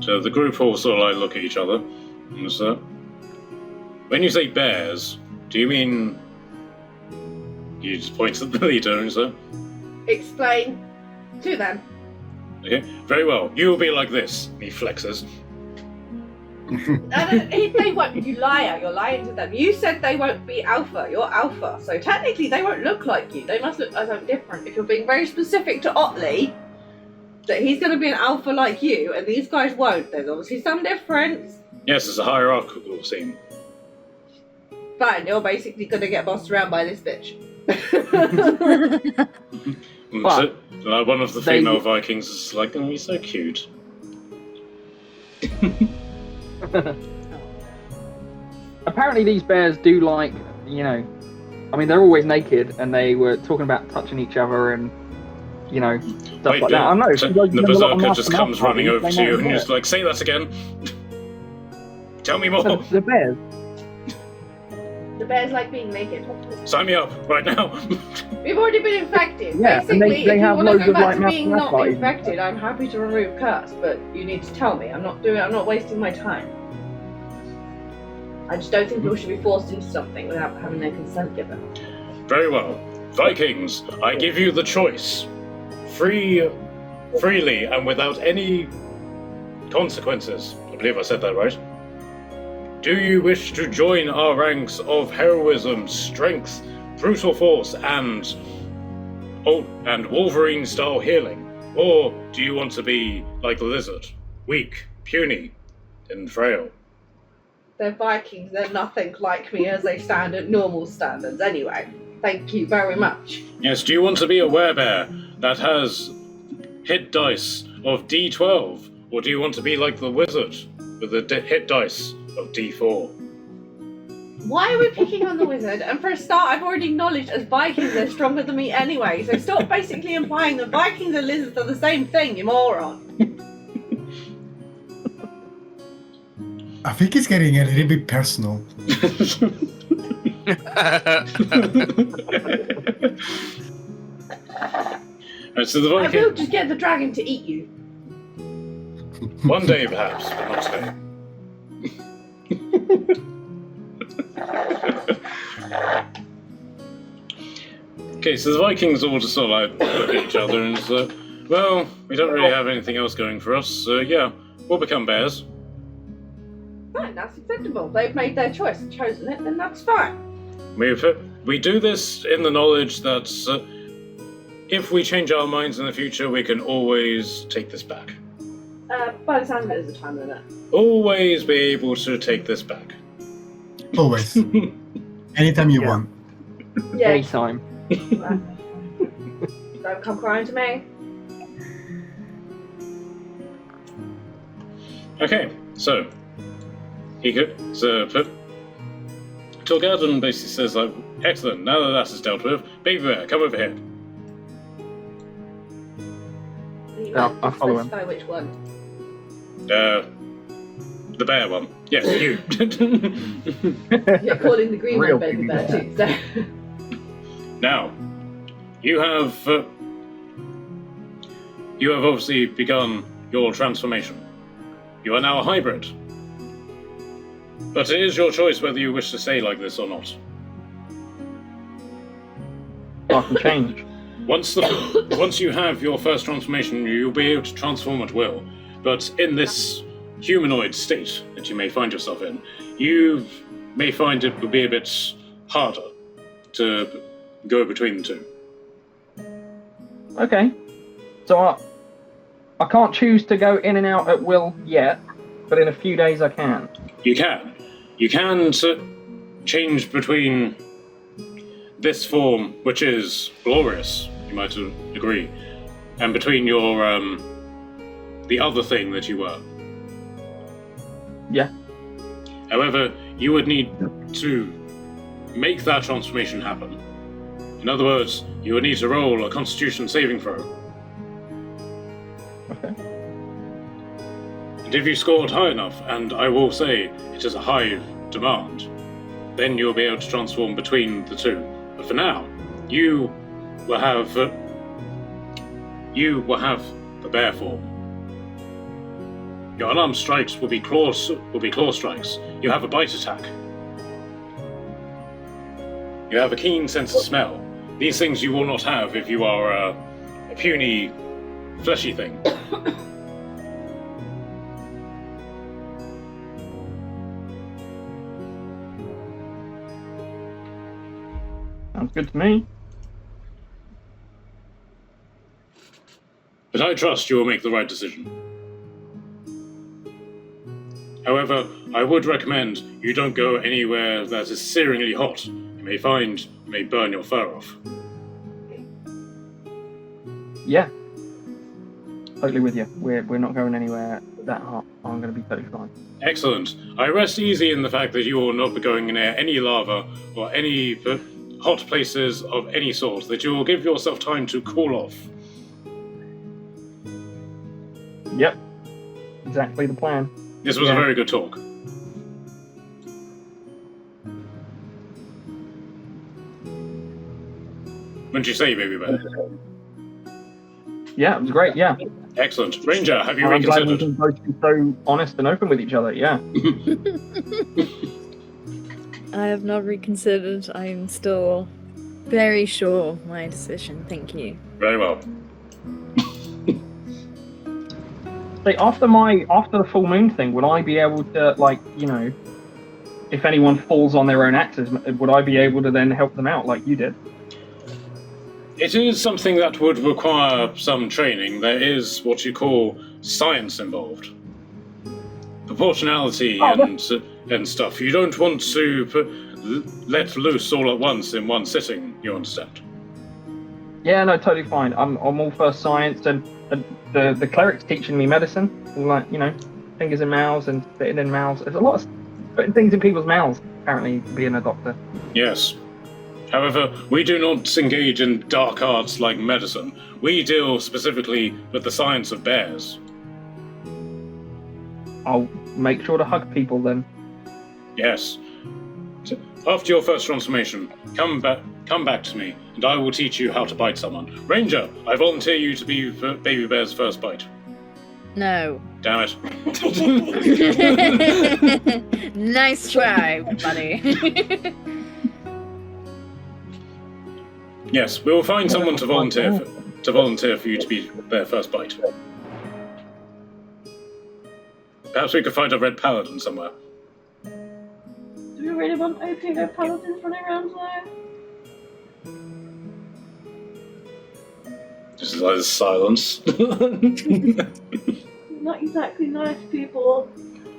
So the group all sort of like look at each other. And so, when you say bears, do you mean you just point at the leader and so? Explain to them. Okay, very well. You will be like this. He flexes. They won't. You liar. You're lying to them. You said they won't be alpha. You're alpha. So technically they won't look like you. They must look like something different. If you're being very specific to Otli, that he's going to be an alpha like you, and these guys won't. There's obviously some difference. Yes, it's a hierarchical scene. Fine. You're basically going to get bossed around by this bitch. But So, one of the they- female Vikings is like, oh, he's so cute. Apparently these bears do like, you know, I mean, they're always naked, and they were talking about touching each other and, you know, stuff Wait, like that. I don't know. so if you guys the have a lot of berserker just mouth-to-mouth comes running parties, over they to know you and it's just like, say that again. Tell me more. the bears. The bears like being naked. Sign me up right now. We've already been infected. Yeah, and Basically, they if have you want to loads go of, back like, to being mouth-to-mouth not parties. infected, I'm happy to remove curse, but you need to tell me. I'm not wasting my time. I just don't think people should be forced into something without having their consent given. Very well. Vikings, I give you the choice. Freely and without any consequences. I believe I said that right. Do you wish to join our ranks of heroism, strength, brutal force, and Wolverine-style healing? Or do you want to be like the lizard, weak, puny, and frail? They're Vikings, they're nothing like me as they stand at normal standards anyway. Thank you very much. Yes, do you want to be a werebear that has hit dice of D12? Or do you want to be like the wizard with the hit dice of D4? Why are we picking on the wizard? And for a start, I've already acknowledged as Vikings they're stronger than me anyway, so stop basically implying that Vikings and lizards are the same thing, you moron. I think it's getting a little bit personal. Right, so the I will Viking, just get the dragon to eat you. one day perhaps, but not today. Okay, so the Vikings all just sort of like look at each other and say, well, we don't really have anything else going for us, so yeah, we'll become bears. Fine, that's acceptable. They've made their choice and chosen it, then that's fine. We do this in the knowledge that if we change our minds in the future, we can always take this back. By the sound of it, there's a time limit. Always be able to take this back. Always. Anytime you Yeah. want. Yeah. Anytime. Don't come crying to me. Okay, so Torgarden basically says like, excellent, now that is dealt with, Baby Bear, come over here. You Yeah, might I'll follow him. specify which one. The bear one. Yes, you. You're calling the green Real one baby baby bear bear. too, so. Now, you have obviously begun your transformation. You are now a hybrid. But it is your choice whether you wish to stay like this or not. I can change. Once you have your first transformation, you'll be able to transform at will. But in this humanoid state that you may find yourself in, you may find it will be a bit harder to go between the two. Okay. So I can't choose to go in and out at will yet, but in a few days I can. You can change between this form, which is glorious, you might agree, and between your the other thing that you were. Yeah. However, you would need to make that transformation happen. In other words, you would need to roll a Constitution saving throw. Okay. And if you scored high enough, and I will say it is a high demand, then you'll be able to transform between the two. But for now, you will have the bear form. Your unarmed strikes will be claw strikes. You have a bite attack. You have a keen sense of smell. These things you will not have if you are a puny, fleshy thing. Sounds good to me. But I trust you will make the right decision. However, I would recommend you don't go anywhere that is searingly hot. You may burn your fur off. Yeah. Totally with you. We're not going anywhere that hot. I'm going to be totally fine. Excellent. I rest easy in the fact that you will not be going near any lava or any hot places of any sort, that you will give yourself time to cool off. Yep. Exactly the plan. This was a very good talk. Wouldn't you say, Baby Bear? Yeah, it was great, yeah. Excellent. Ranger, have you I'm glad we reconsidered? can both be so honest and open with each other, yeah. I have not reconsidered. I'm still very sure of my decision. Thank you. Very well. Say, after the full moon thing, would I be able to, like, you know, if anyone falls on their own axes, would I be able to then help them out like you did? It is something that would require some training. There is what you call science involved. Proportionality and stuff. You don't want to let loose all at once in one sitting, you understand? Yeah, no, totally fine. I'm all for science, and the cleric's teaching me medicine, like, you know, fingers in mouths and spitting in mouths. There's a lot of putting things in people's mouths, apparently, being a doctor. Yes. However, we do not engage in dark arts like medicine. We deal specifically with the science of bears. I'll make sure to hug people then. Yes. So, after your first transformation, come back to me, and I will teach you how to bite someone. Ranger, I volunteer you to be Baby Bear's first bite. No. Damn it. Nice try, buddy. Yes, we will find someone to volunteer for you to be their first bite. Perhaps we could find a red paladin somewhere. Do we really want OP red paladins running around there? Just like this silence. Not exactly nice people.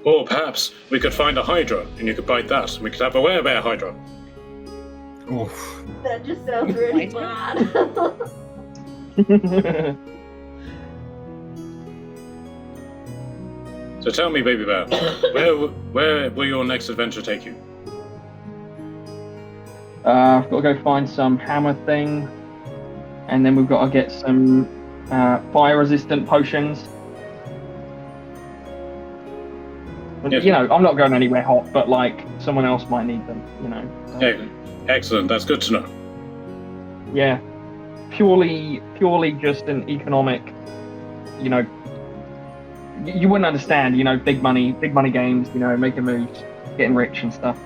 Or perhaps we could find a hydra, and you could bite that, and we could have a werebear hydra. Oof. That just sounds really bad. So tell me, Baby Bear, where will your next adventure take you? I've got to go find some hammer thing, and then we've got to get some fire-resistant potions. Yes. You know, I'm not going anywhere hot, but like someone else might need them. You know. Yeah, excellent. That's good to know. Yeah, purely just an economic. You know, you wouldn't understand. You know, big money games. You know, making moves, getting rich and stuff.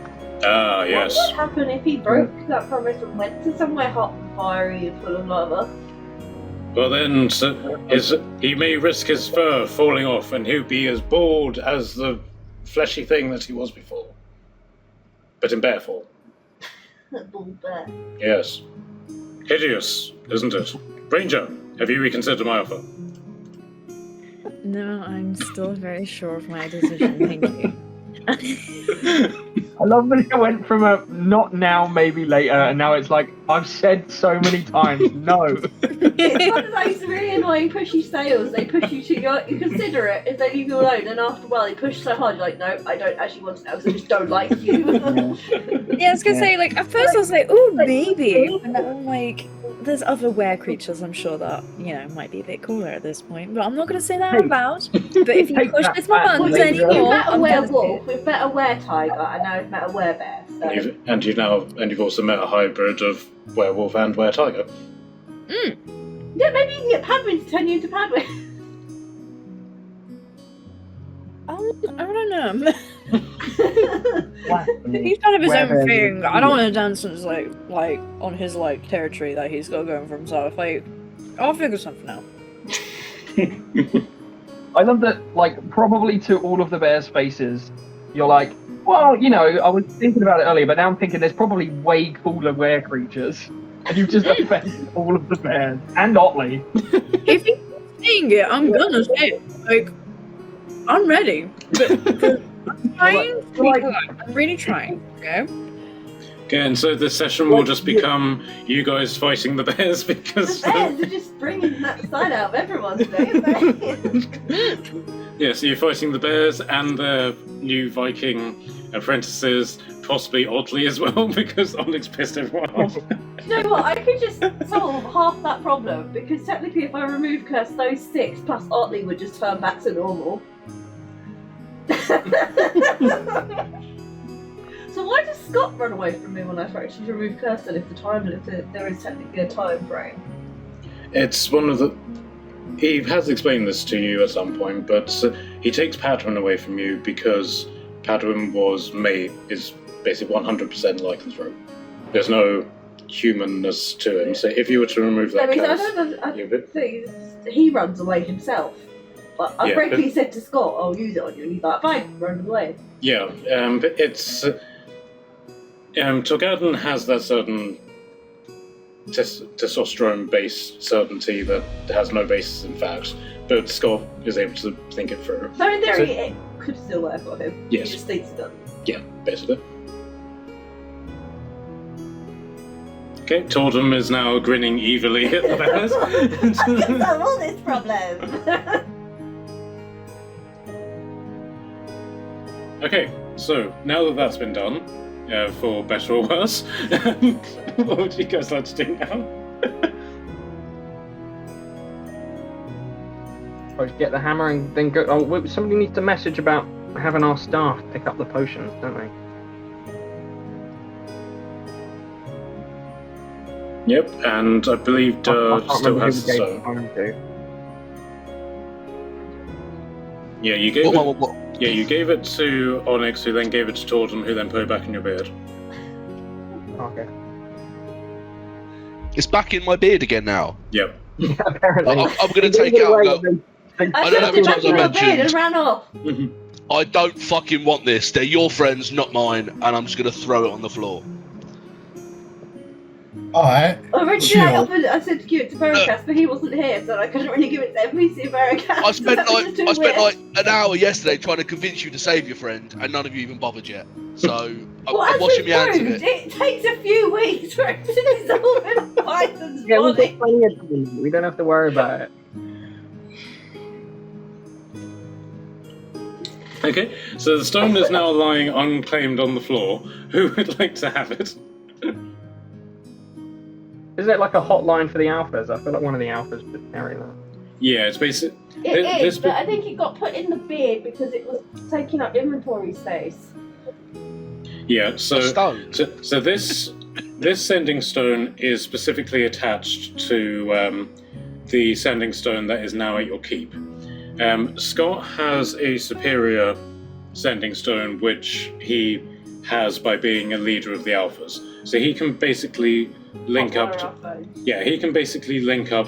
Ah, yes. What would happen if he broke that promise and went to somewhere hot and fiery and full of lava? Well then, he may risk his fur falling off, and he'll be as bald as the fleshy thing that he was before. But in bear form. Bull bear. Yes. Hideous, isn't it? Ranger, have you reconsidered my offer? No, I'm still very sure of my decision. Thank you. I love that it went from a not now, maybe later, and now it's like, I've said so many times, no. It's one of those really annoying pushy sales. They push you to you consider it if they leave you alone, and after a while they push so hard, you're like, no, I don't actually want to know because I just don't like you. Yeah, I was gonna say, like, at first I was like, oh, maybe. And then I'm like, there's other were creatures I'm sure that, you know, might be a bit cooler at this point. But I'm not gonna say that out loud. But if you Take push that this my back, buttons laser. We've anymore, met a I'm gonna werewolf, we've met a were-tiger, and now we've met a werebear. So. You've also met a hybrid of werewolf and were-tiger. Yeah, maybe you can get Padwin to turn you into Padwin. I don't know. He's kind of his own thing. I don't want to dance since like on his like territory that he's got going for himself. Like, I'll figure something out. I love that, like, probably to all of the bears' faces, you're like, well, you know, I was thinking about it earlier, but now I'm thinking there's probably way cooler were creatures. And you've just offended all of the bears. And Otli. If he's saying it, I'm gonna say it. Like, I'm ready. I'm trying to be polite. I'm really trying, okay? Okay, and so this session will just become you guys fighting the bears because... The bears are just bringing that side out of everyone today, isn't they? Yeah, so you're fighting the bears and the new Viking apprentices, possibly Otli as well, because Oleg's pissed everyone off. You know what? I could just solve half that problem because technically, if I remove curse, those 6 plus Otli would just turn back to normal. So why does Scott run away from me when I actually remove curse? Then, if there is technically a time frame. It's one of the... He has explained this to you at some point, but he takes Padwin away from you because Padwin is basically 100% lycanthrope. There's no humanness to him, so if you were to remove that curse... I think he runs away himself. But I frankly said to Scott, I'll use it on you, and he's like, fine, run away. Yeah, but it's... Torgadon has that certain testosterone-based certainty that has no basis in fact, but Scott is able to think it through. So in theory, it could still work for him. Yes. He just thinks it does. Yeah, basically. Okay, Tordum is now grinning evilly at the bears. Solve all this problem. Okay, so now that that's been done, for better or worse, what would you guys like to do now? Get the hammer and then go. Oh, somebody needs to message about having our staff pick up the potions, don't they? Yep, and I believe Durr still has the stone. Yeah, you gave it. What? Yeah, you gave it to Onyx, who then gave it to Tordum, who then put it back in your beard. Okay. It's back in my beard again now. Yep. Yeah, apparently. I'm going to take it out and go, I don't know how many times I mentioned. and ran off. I don't fucking want this. They're your friends, not mine, and I'm just going to throw it on the floor. Alright. Originally, I said to give it to Veracast, but he wasn't here, so I couldn't really give it to NPC Veracast. I spent like an hour yesterday trying to convince you to save your friend, and none of you even bothered yet. So I'm washing my hands of it. It takes a few weeks for it to dissolve in Python's Yeah, we've body. got plenty of time. We don't have to worry about it. Okay, so the stone is now lying unclaimed on the floor. Who would like to have it? Is it like a hotline for the alphas? I feel like one of the alphas should carry that. Yeah, it's basic. It is, but I think it got put in the beard because it was taking up inventory space. Yeah, so Stone. so this sending stone is specifically attached to the sending stone that is now at your keep. Scott has a superior sending stone which he has by being a leader of the alphas. So he can basically link up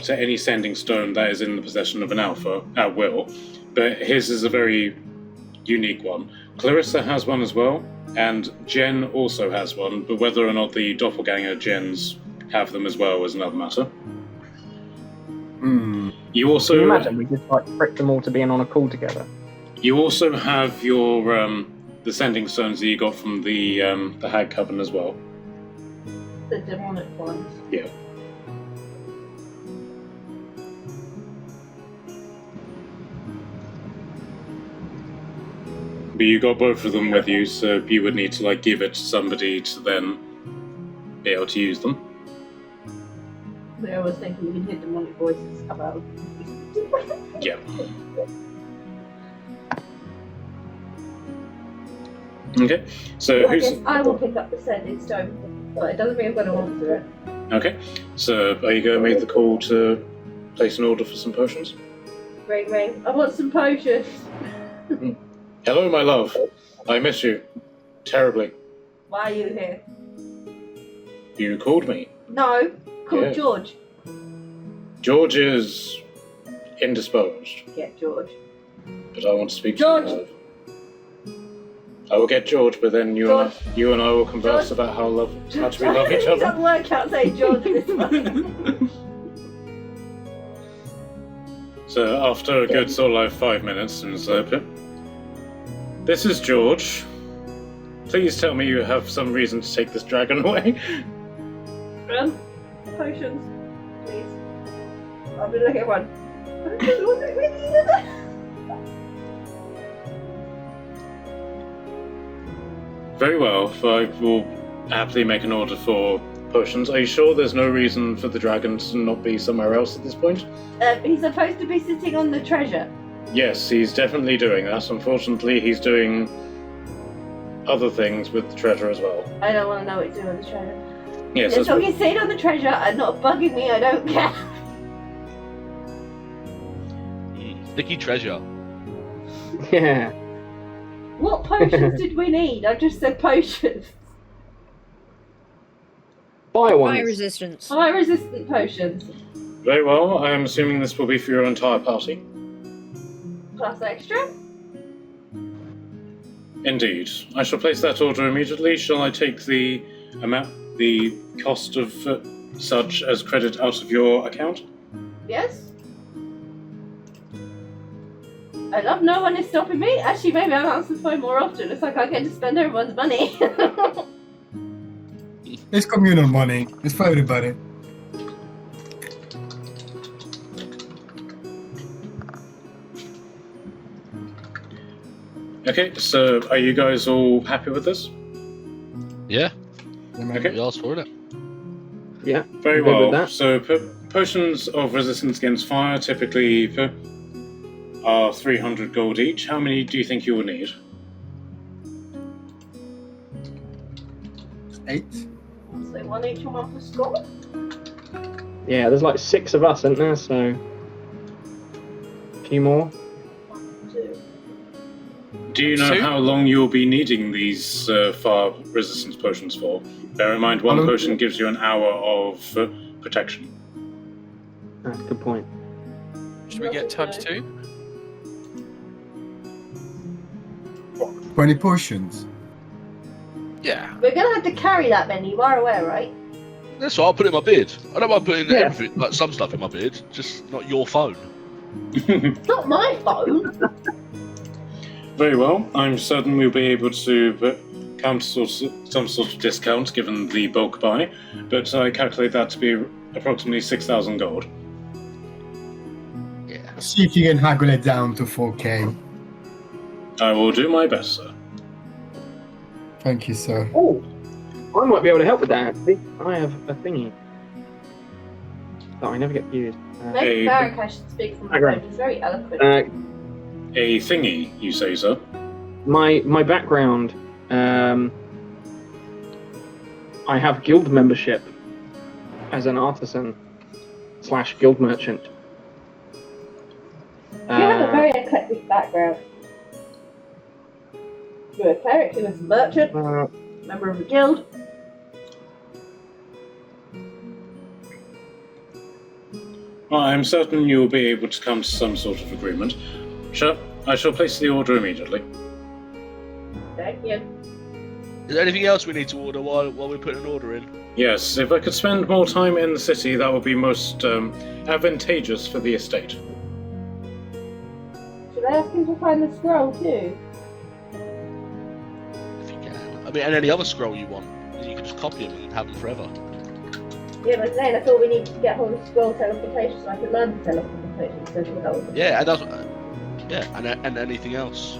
to any sending stone that is in the possession of an alpha at will. But his is a very unique one. Clarissa has one as well, and Jen also has one, but whether or not the doppelganger Jens have them as well is another matter. You also Can you imagine we just like tricked them all to being on a call together? You also have your the sending stones that you got from the Hag Coven as well. The demonic ones. Yeah. But you got both of them with you, so you would need to like give it to somebody to then be able to use them. I was thinking we can hear demonic voices come out. Yeah. Okay. So I who's guess I will pick up the sending stone, but it doesn't mean I'm going to answer it. okay? So are you going to make the call to place an order for some potions? Ring, ring. I want some potions. Hello, my love. I miss you terribly. Why are you here? You called me. No, call Yeah. George. George is indisposed, Get George. but I want to speak George! to you. I will get George, but then you and I will converse George! about how much we love each It other. doesn't work out saying George this one. So after a good sort of like 5 minutes, and so, this is George. Please tell me you have some reason to take this dragon away. Potions, please. I'll be looking at one. Very well, I will happily make an order for potions. Are you sure there's no reason for the dragon to not be somewhere else at this point? He's supposed to be sitting on the treasure. Yes, he's definitely doing that. Unfortunately, he's doing other things with the treasure as well. I don't want to know what he's doing with the treasure. Yes, As that's long as he's sitting on the treasure and not bugging me, I don't care. Sticky treasure. Yeah. What potions did we need? I just said potions. Fire ones. Fire resistance. Fire resistant potions. very well. I am assuming this will be for your entire party. Plus extra? Indeed. I shall place that order immediately. Shall I take the cost of such as credit out of your account? Yes. I love no one is stopping me. Actually, maybe I'll answer the phone more often. It's like I get to spend everyone's money. It's communal money. It's for everybody. Okay, so are you guys all happy with this? Yeah, Okay. we asked for it. Yeah. Very I'm good with well. that. So potions of resistance against fire typically are 300 gold each. How many do you think you will need? 8. So one each and one for score? Yeah, there's like 6 of us, isn't there? So a few more. 1, 2. Do you know Two? how long you'll be needing these fire resistance potions for? Bear in mind, one How long- potion gives you an hour of protection. That's a good point. Should we get times 2? 20 potions. Yeah. We're gonna have to carry that many, you are aware, right? That's why I'll put it in my beard. I don't mind putting Yeah. everything, like some stuff in my beard, just not your phone. It's not my phone. Very well. I'm certain we'll be able to come to some sort of discount given the bulk buy, but I calculate that to be approximately 6,000 gold. Yeah. See if you can haggle it down to 4k. I will do my best, sir. Thank you, sir. Oh, I might be able to help with that. Actually, I have a thingy that I never get to use. Maybe Hey, Barakash should speak from the Background. phone. He's very eloquent. A thingy, you say, sir? My background, I have guild membership as an artisan / guild merchant. You have a very eclectic background. You're a cleric, you're a merchant, member of a guild. Well, I'm certain you'll be able to come to some sort of agreement. Sure, I shall place the order immediately. Thank you. Is there anything else we need to order while we're putting an order in? Yes, if I could spend more time in the city, that would be most advantageous for the estate. Should I ask him to find the scroll too? I mean, and any other scroll you want, you can just copy them and have them forever. Yeah, but then I thought we needed to get hold of scroll teleportation so I could learn the teleportation. So that was Yeah, and that's and anything else.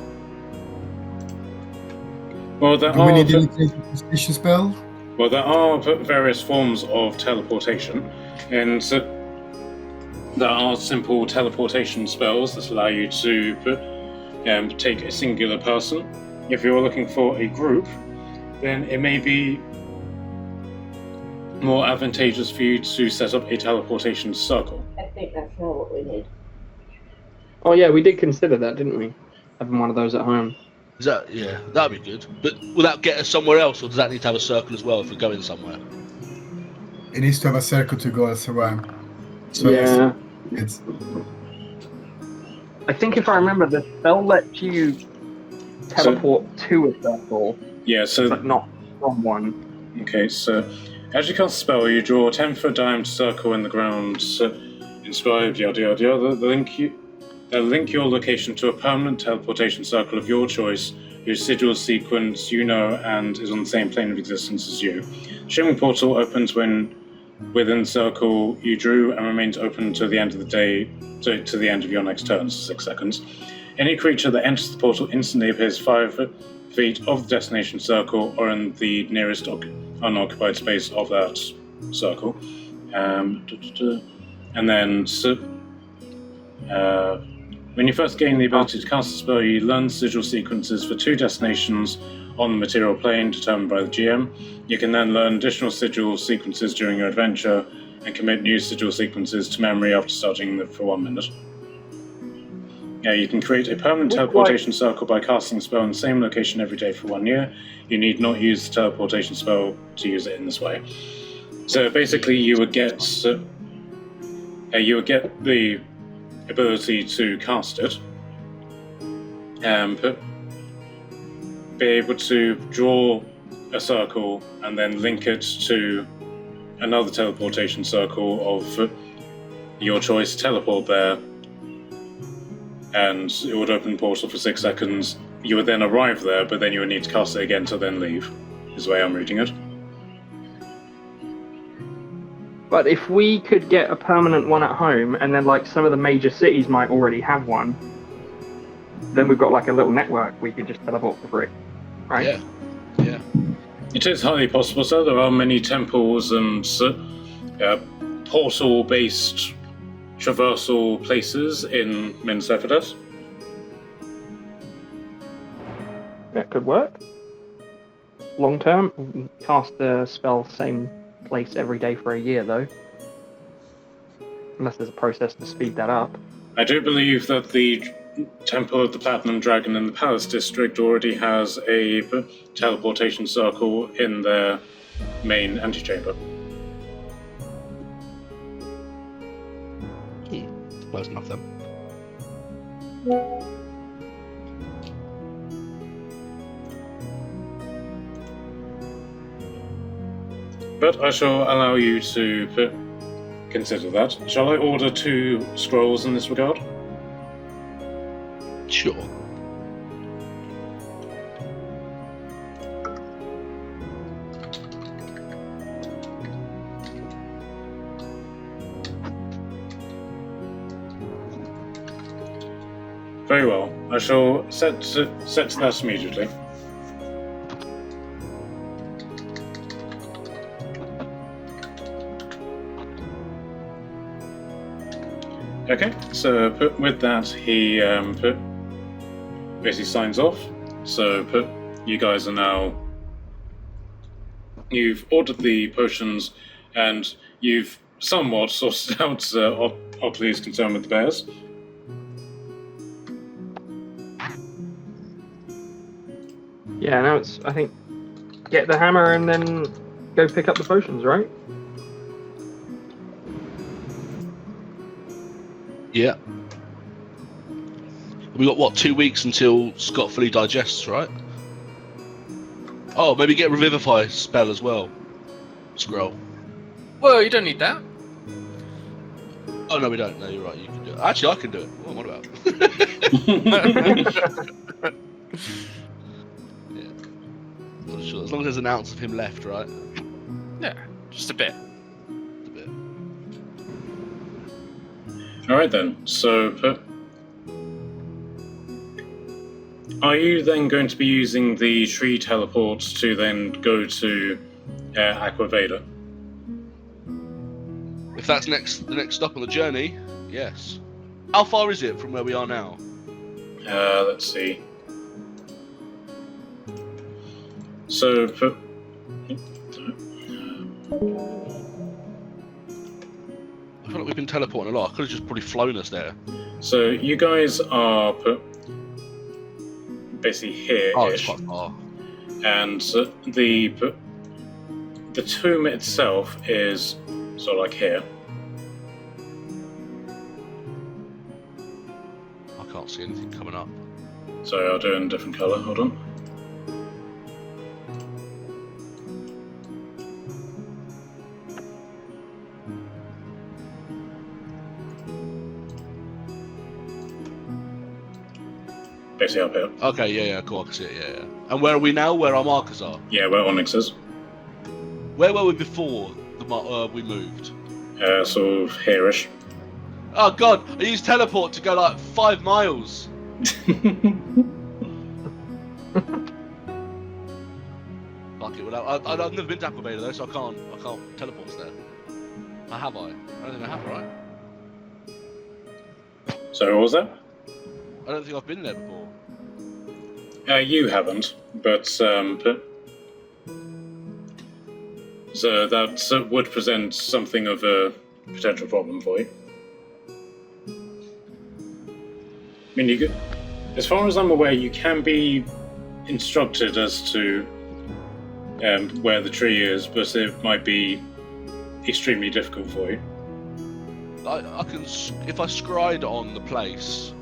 Well, there Do we are need any discretion spell? well, there are various forms of teleportation, and there are simple teleportation spells that allow you to take a singular person. If you're looking for a group, then it may be more advantageous for you to set up a teleportation circle. I think that's not what we need. Oh yeah, we did consider that, didn't we? Having one of those at home. Is that that'd be good. But will that get us somewhere else, or does that need to have a circle as well if we're going somewhere? It needs to have a circle to go elsewhere. So Yeah. it's I think if I remember, the spell lets you teleport to a circle, Yeah, so but not from one. okay, so as you cast a spell, you draw a 10-foot diameter circle in the ground, inscribed yada yada yada. They'll link your location to a permanent teleportation circle of your choice, whose sigil sequence you know and is on the same plane of existence as you. Shimmering portal opens when within the circle you drew and remains open to the end of the day, to the end of your next turn, 6 seconds. Any creature that enters the portal instantly appears 5 feet of the destination circle or in the nearest unoccupied space of that circle. And then when you first gain the ability to cast a spell, you learn sigil sequences for 2 destinations on the material plane determined by the GM. You can then learn additional sigil sequences during your adventure and commit new sigil sequences to memory after starting them for 1 minute. You can create a permanent teleportation circle by casting a spell in the same location every day for 1 year. You need not use the teleportation spell to use it in this way. So basically, you would get the ability to cast it, but be able to draw a circle and then link it to another teleportation circle of your choice, teleport there, and it would open the portal for 6 seconds. You would then arrive there, but then you would need to cast it again to then leave, is the way I'm reading it. But if we could get a permanent one at home, and then like some of the major cities might already have one, then we've got like a little network we could just teleport for free, right? Yeah. It is highly possible, sir. There are many temples and portal-based traversal places in Min Sephiroth. That could work. Long term, cast the spell same place every day for a year, though. Unless there's a process to speed that up. I do believe that the Temple of the Platinum Dragon in the Palace District already has a teleportation circle in their main antechamber. Close enough then. But I shall allow you to consider that. Shall I order 2 scrolls in this regard? Sure. Very well. I shall set to that immediately. Okay, so with that, he basically signs off. So you guys are now... You've ordered the potions, and you've somewhat sorted out Otli's concern with the bears. Yeah, now it's, I think, get the hammer and then go pick up the potions, right? Yeah. We got what, 2 weeks until Scott fully digests, right? Oh, maybe get Revivify spell as well. Scroll. Well, you don't need that. Oh no, we don't. No, you're right. You can do it. Actually, I can do it. What about? Yeah. sure. As long as there's an ounce of him left, right? Yeah, just a bit. A bit. Alright then, so are you then going to be using the tree teleports to then go to Aqua Evadia? If that's the next stop on the journey, yes. How far is it from where we are now? Let's see. So, I feel like we've been teleporting a lot. I could have just probably flown us there. so you guys are basically here-ish, Oh, it's quite far. and the tomb itself is sort of like here. I can't see anything coming up. So I'll do it in a different colour. Hold on. Basically up here. Okay, yeah, cool. I can see it. Yeah. And where are we now? Where our markers are? Yeah, where Onyx is. Where were we before we moved? Sort of here-ish. Oh god, I used teleport to go like 5 miles. Fuck it. Well, I've never been to Aqua Evadia though, so I can't teleport us there. Have I? I don't think I have, right? So what was that? I don't think I've been there before. You haven't, but so that would present something of a potential problem for you. I mean, you could, as far as I'm aware, you can be instructed as to where the tree is, but it might be extremely difficult for you. I can, if I scried on the place,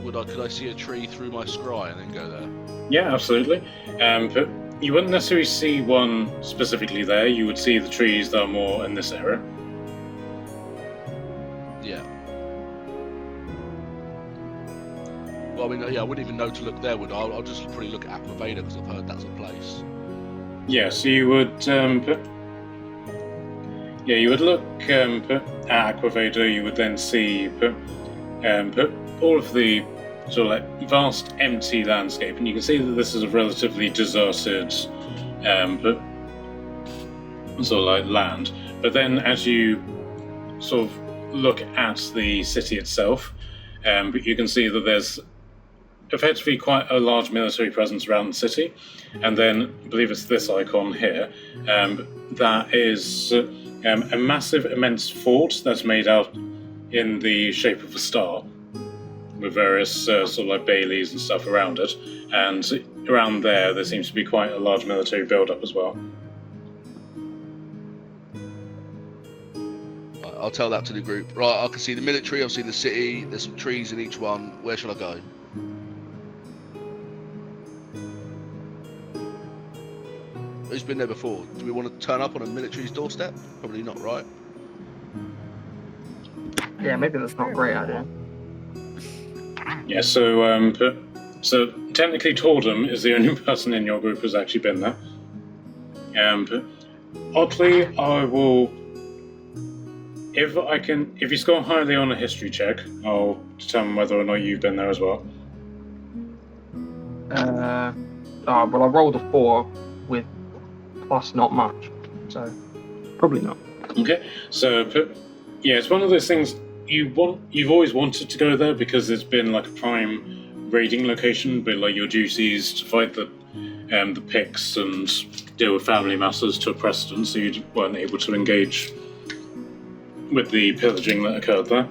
could I see a tree through my scry and then go there? Yeah, absolutely. But you wouldn't necessarily see one specifically there. You would see the trees that are more in this area. Yeah. Well, I mean, yeah, I wouldn't even know to look there, would I? I'll just probably look at Aqua Evadia because I've heard that's a place. Yeah, so you would you would look at Aqua Evadia. You would then see all of the sort of like vast empty landscape, and you can see that this is a relatively deserted sort of like land. But then as you sort of look at the city itself, you can see that there's effectively quite a large military presence around the city, and then I believe it's this icon here that is a massive, immense fort that's made out in the shape of a star, with various sort of like baileys and stuff around it, and around there seems to be quite a large military build-up as well. I'll tell that to the group. Right, I can see the military, I've seen the city, there's some trees in each one. Where shall I go? Who's been there before? Do we want to turn up on a military's doorstep? Probably not, right? Yeah, maybe that's not a great idea. Yeah, so technically Tordum is the only person in your group who's actually been there. Oddly, I will, if you score highly on a history check, I'll determine whether or not you've been there as well. Well, I rolled a 4 with plus not much, so probably not. Okay, so yeah, it's one of those things you've always wanted to go there because it's been like a prime raiding location, but like your duties to fight the Picts and deal with family matters to a precedent, so you weren't able to engage with the pillaging that occurred there.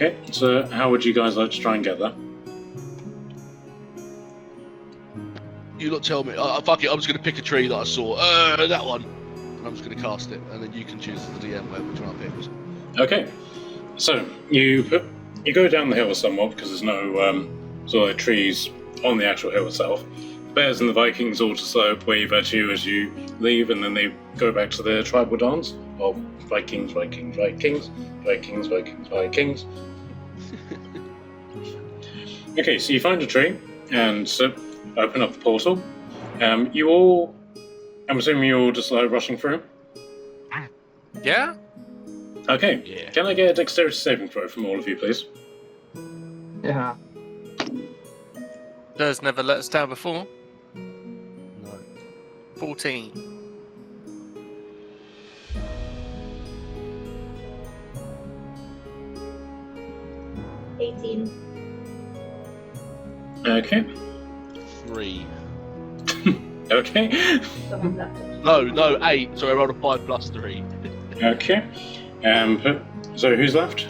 Okay, so how would you guys like to try and get there? You lot tell me. Fuck it, I'm just going to pick a tree that I saw. That one. And I'm just going to cast it, and then you can choose as the DM which one I picked. Okay, so you go down the hill somewhat because there's no sort of trees on the actual hill itself, bears and the Vikings all just wave at you as you leave, and then they go back to their tribal dance of Vikings, Vikings, Vikings, Vikings, Vikings, Vikings. Okay, so you find a tree and open up the portal. You all, I'm assuming you're all just rushing through. Yeah? Okay. Yeah. Can I get a dexterity saving throw from all of you, please? Yeah. Does never let us down before. No. 14. Okay. 3. Okay. No, 8. So I rolled a 5 plus 3. Okay. So who's left?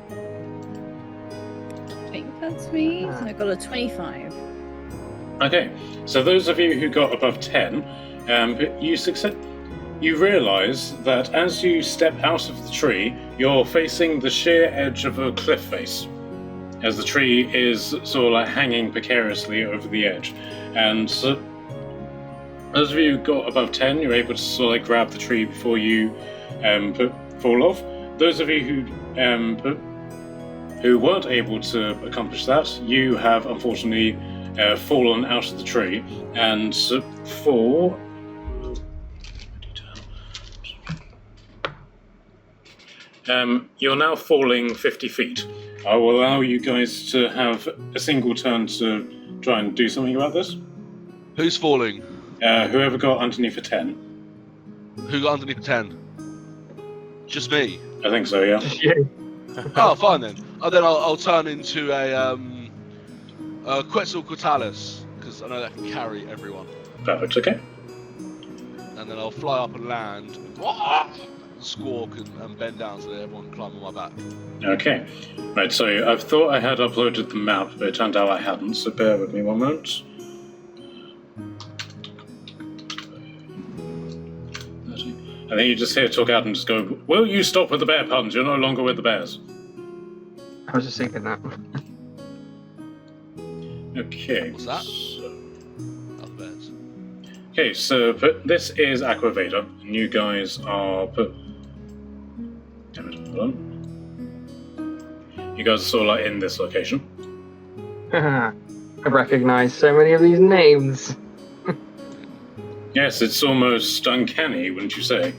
I think that's me. So I got a 25. Okay. So those of you who got above 10, you realise that as you step out of the tree, you're facing the sheer edge of a cliff face, as the tree is sort of like hanging precariously over the edge. And so, those of you who got above 10, you're able to sort of like grab the tree before you fall off. Those of you who weren't able to accomplish that, you have unfortunately fallen out of the tree and fall. You're now falling 50 feet. I will allow you guys to have a single turn to try and do something about this. Who's falling? Whoever got underneath a 10. Who got underneath 10? Just me. I think so, yeah. Oh, fine then. Then I'll turn into a Quetzalcoatlus, because I know that can carry everyone. Perfect, okay. And then I'll fly up and land, squawk and bend down so that everyone can climb on my back. Okay. Right, so I thought I had uploaded the map, but it turned out I hadn't, so bear with me one moment. And then you just hear talk out and just go, "Will you stop with the bear puns? You're no longer with the bears." I was just thinking that. Okay. What's that? So, Other bears. okay, so this is Aqua Evadia, and you guys are damn it, hold on. You guys are sort of like in this location. I recognise so many of these names. Yes, it's almost uncanny, wouldn't you say?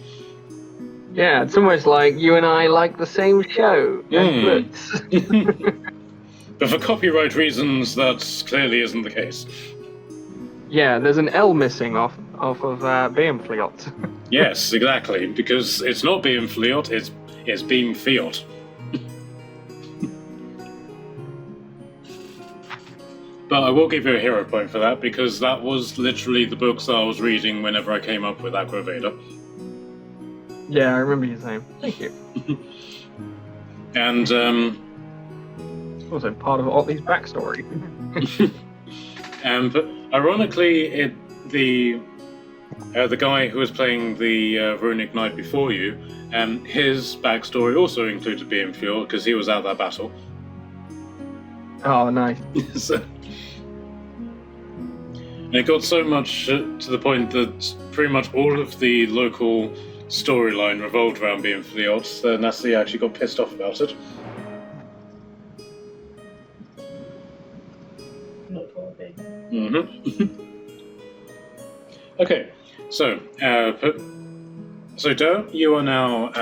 Yeah, it's almost like you and I like the same show. But for copyright reasons, that clearly isn't the case. Yeah, there's an L missing off of Beamfleot. Yes, exactly, because it's not Beam Fleot, it's Beam Fiat. But I will give you a hero point for that, because that was literally the books I was reading whenever I came up with Aqua Evadia. Yeah, I remember you saying. Thank you. And, Also part of Otli's backstory. but ironically, the guy who was playing the Runic Knight before you, his backstory also included being fuel because he was at that battle. Oh, nice. So, and it got so much to the point that pretty much all of the local storyline revolved around being Fleot, so Nasty actually got pissed off about it. Okay, so Do, you are now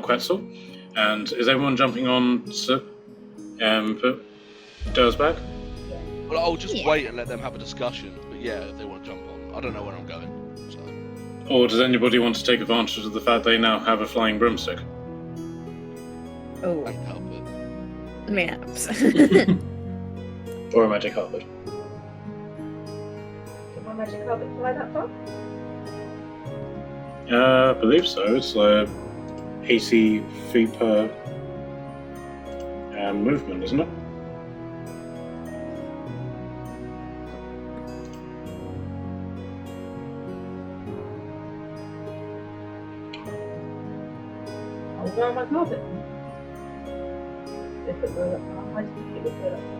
Quetzal, and is everyone jumping on Do's back? Well, I'll just wait and let them have a discussion. But yeah, if they want to jump on, I don't know where I'm going. So. Or does anybody want to take advantage of the fact they now have a flying broomstick? Oh, I can help it. perhaps. Or a magic carpet? Did my magic carpet fly that far? I believe so. It's 80 feet per movement, isn't it? I'll go on my carpet. If it were that far, I think it would go that far.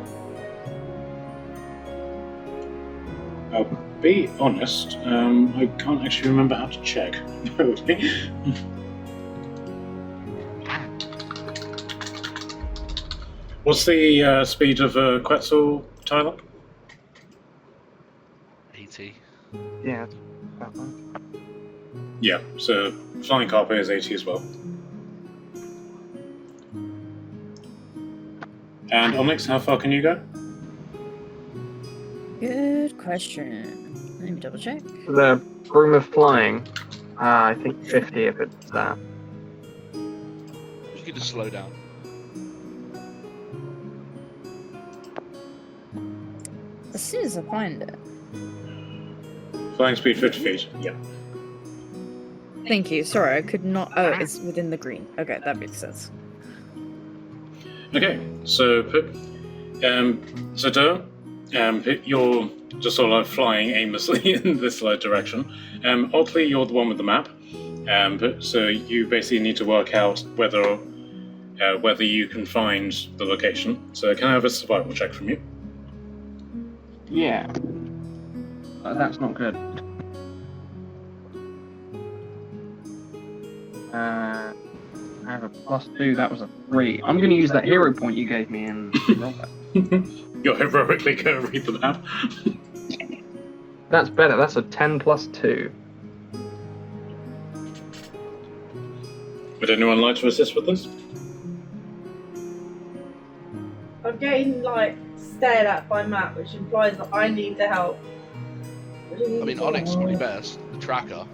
I'll be honest, I can't actually remember how to check. What's the speed of Quetzal, Tyler? 80. Yeah. That one. Yeah, so Flying Carpe is 80 as well. And Onyx, how far can you go? Good question. Let me double check. The Broom of Flying, I think 50 if it's that. You could just slow down. As soon as I find it. Flying speed 50 feet, yeah. Thank you. Sorry, I could not. Oh, it's within the green. Okay, that makes sense. Okay, so Doe, you're just sort of like flying aimlessly in this direction. Otli, you're the one with the map. So you basically need to work out whether you can find the location. So can I have a survival check from you? Yeah. That's not good. I have a +2, that was a 3. I'm going to use that hero point you gave me and roll that. You're heroically going to read the map. That's better, that's a 10 +2. Would anyone like to assist with this? I'm getting like stared at by Matt, which implies that I need the help. I mean, Onyx is probably best, the tracker.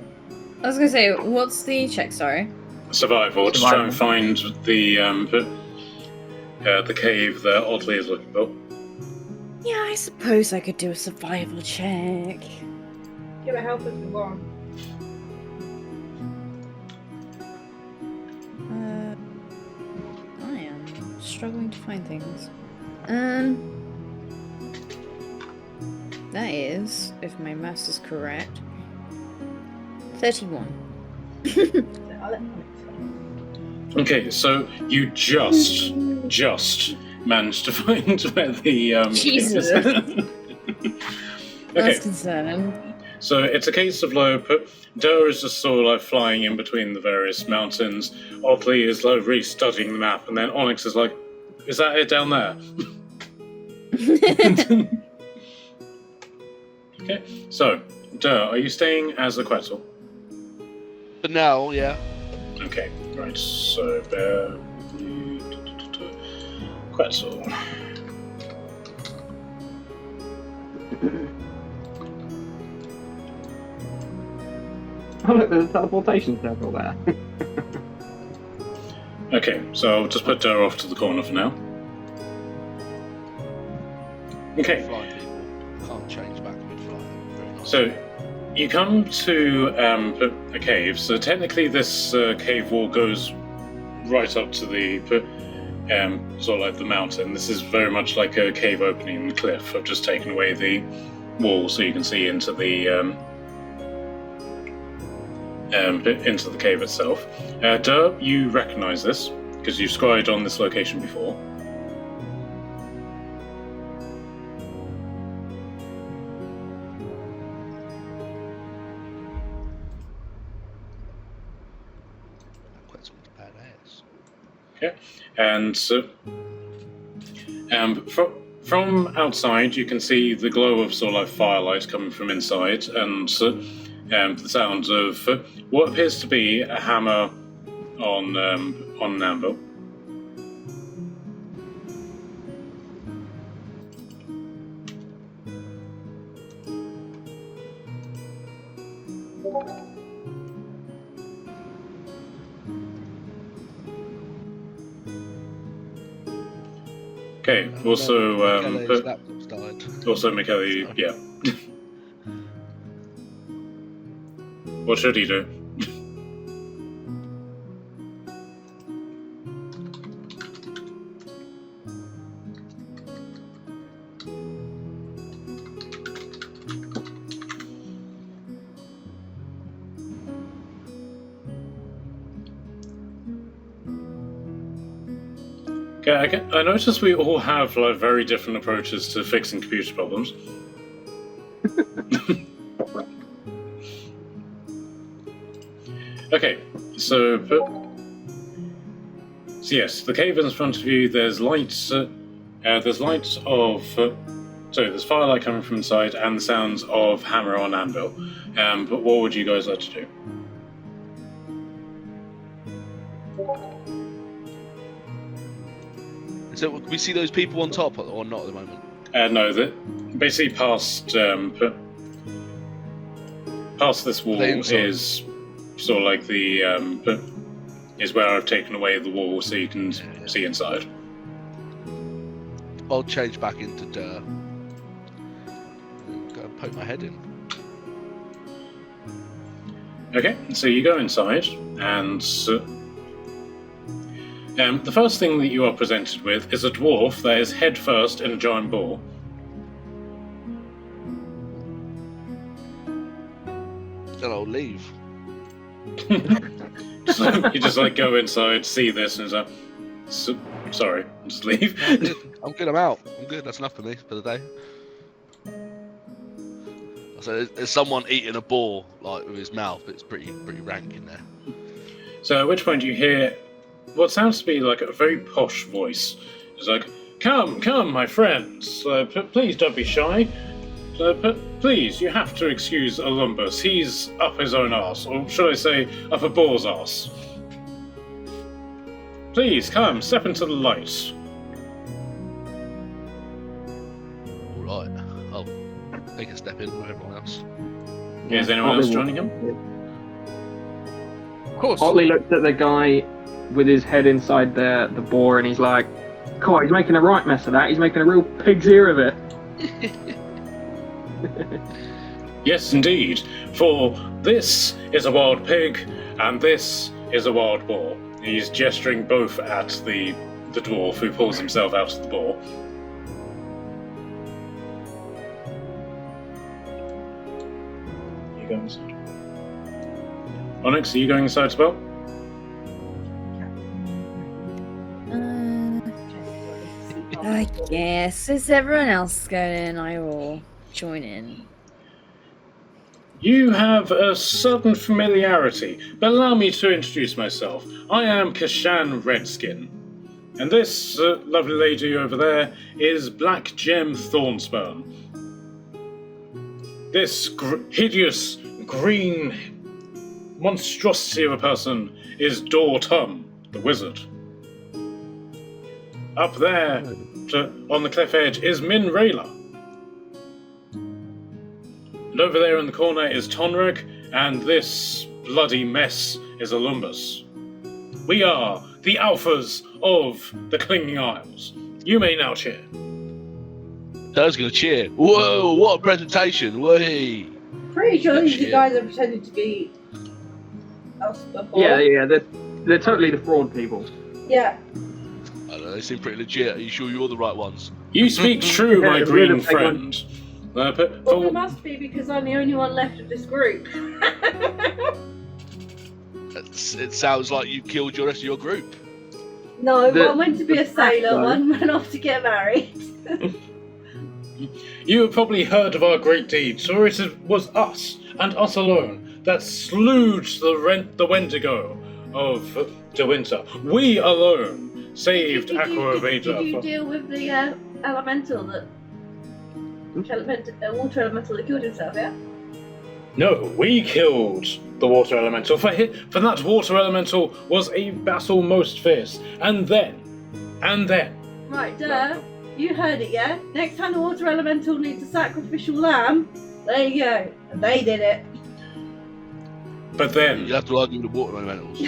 I was gonna say, what's the check? Sorry. Survival, to try and find the cave that Otli is looking for. Yeah, I suppose I could do a survival check. Give it help if you want. I am struggling to find things. That is, if my maths is correct, 31. Okay, so you just managed to find where the Jesus. cave is. That's Okay, concerning. so it's a case of like Doe is just sort of like flying in between the various mountains. Otli is like re-studying the map, and then Onyx is like, "Is that it down there?" Okay, so Doe, are you staying as a Quetzal? But now, yeah. Okay, right, so bear with me. Quetzal. Oh look, there's a teleportation circle there. Okay, so I'll just put Doe off to the corner for now. Okay, Flying people can't change back mid-flight. Very nice. so you come to a cave. So technically, this cave wall goes right up to the sort of like the mountain. This is very much like a cave opening in the cliff. I've just taken away the wall so you can see into the cave itself. Doe, you recognise this because you've scried on this location before. Quetzal's badass. Okay, and from outside you can see the glow of sort of like firelight coming from inside, and the sound of what appears to be a hammer on an anvil. Okay, also Kelly's laptop's died. also Michele, yeah. What should he do? Okay, I notice we all have like very different approaches to fixing computer problems. Okay, so yes, the cave in front of you. There's lights. There's lights of. There's firelight coming from inside, and the sounds of hammer on anvil. But what would you guys like to do? So we see those people on top or not at the moment? No, basically past this wall is sort of like the is where I've taken away the wall so you can see inside. I'll change back into dirt. Go and poke my head in. Okay, so you go inside, and the first thing that you are presented with is a dwarf that is head first in a giant ball. Then I'll leave. So you just like go inside, see this, and it's like, sorry, just leave. I'm good. I'm out. I'm good. That's enough for me for the day. So there's someone eating a ball like with his mouth. It's pretty rank in there. So at which point you hear what sounds to be like a very posh voice. It's like, come, my friends. Please don't be shy. Please, you have to excuse Olympus. He's up his own arse, or should I say, up a boar's arse. Please, come, step into the light. All right. I'll take a step in with everyone else. Is anyone else joining him? Of course. Otli looked at the guy with his head inside the boar, and he's like, "God, he's making a right mess of that. He's making a real pig's ear of it." Yes, indeed. For this is a wild pig, and this is a wild boar. He's gesturing both at the dwarf who pulls himself out of the boar. You going inside? Onyx, are you going inside as well? I guess. Is everyone else going in? I will join in. You have a certain familiarity, but allow me to introduce myself. I am Kashan Redskin, and this lovely lady over there is Black Gem Thornspurn. This hideous green monstrosity of a person is Dor Tum, the wizard. Up there, on the cliff edge, is Min Rayla. And over there in the corner is Tonreg, and this bloody mess is Olympus. We are the alphas of the Clinging Isles. You may now cheer. I was going to cheer. Whoa, what a presentation. Way. Pretty sure these Shit. guys are pretending to be us before. Yeah, they're totally the fraud people. Yeah. I don't know, they seem pretty legit. Are you sure you're the right ones? You speak true, my Yeah, green really, friend. Well, it must be because I'm the only one left of this group. It sounds like you killed your rest of your group. No, one went to be a sailor, one went off to get married. You have probably heard of our great deeds, for it was us, and us alone, that slewed the Wendigo of De Winter. We alone saved Aqua Evadia. Did you deal with the elemental that... water elemental that killed himself, yeah? No, we killed the water elemental. For that water elemental was a battle most fierce. And then... Right, you heard it, yeah? Next time the water elemental needs a sacrificial lamb, there you go. And they did it. But then... You'll have to argue with the water elementals.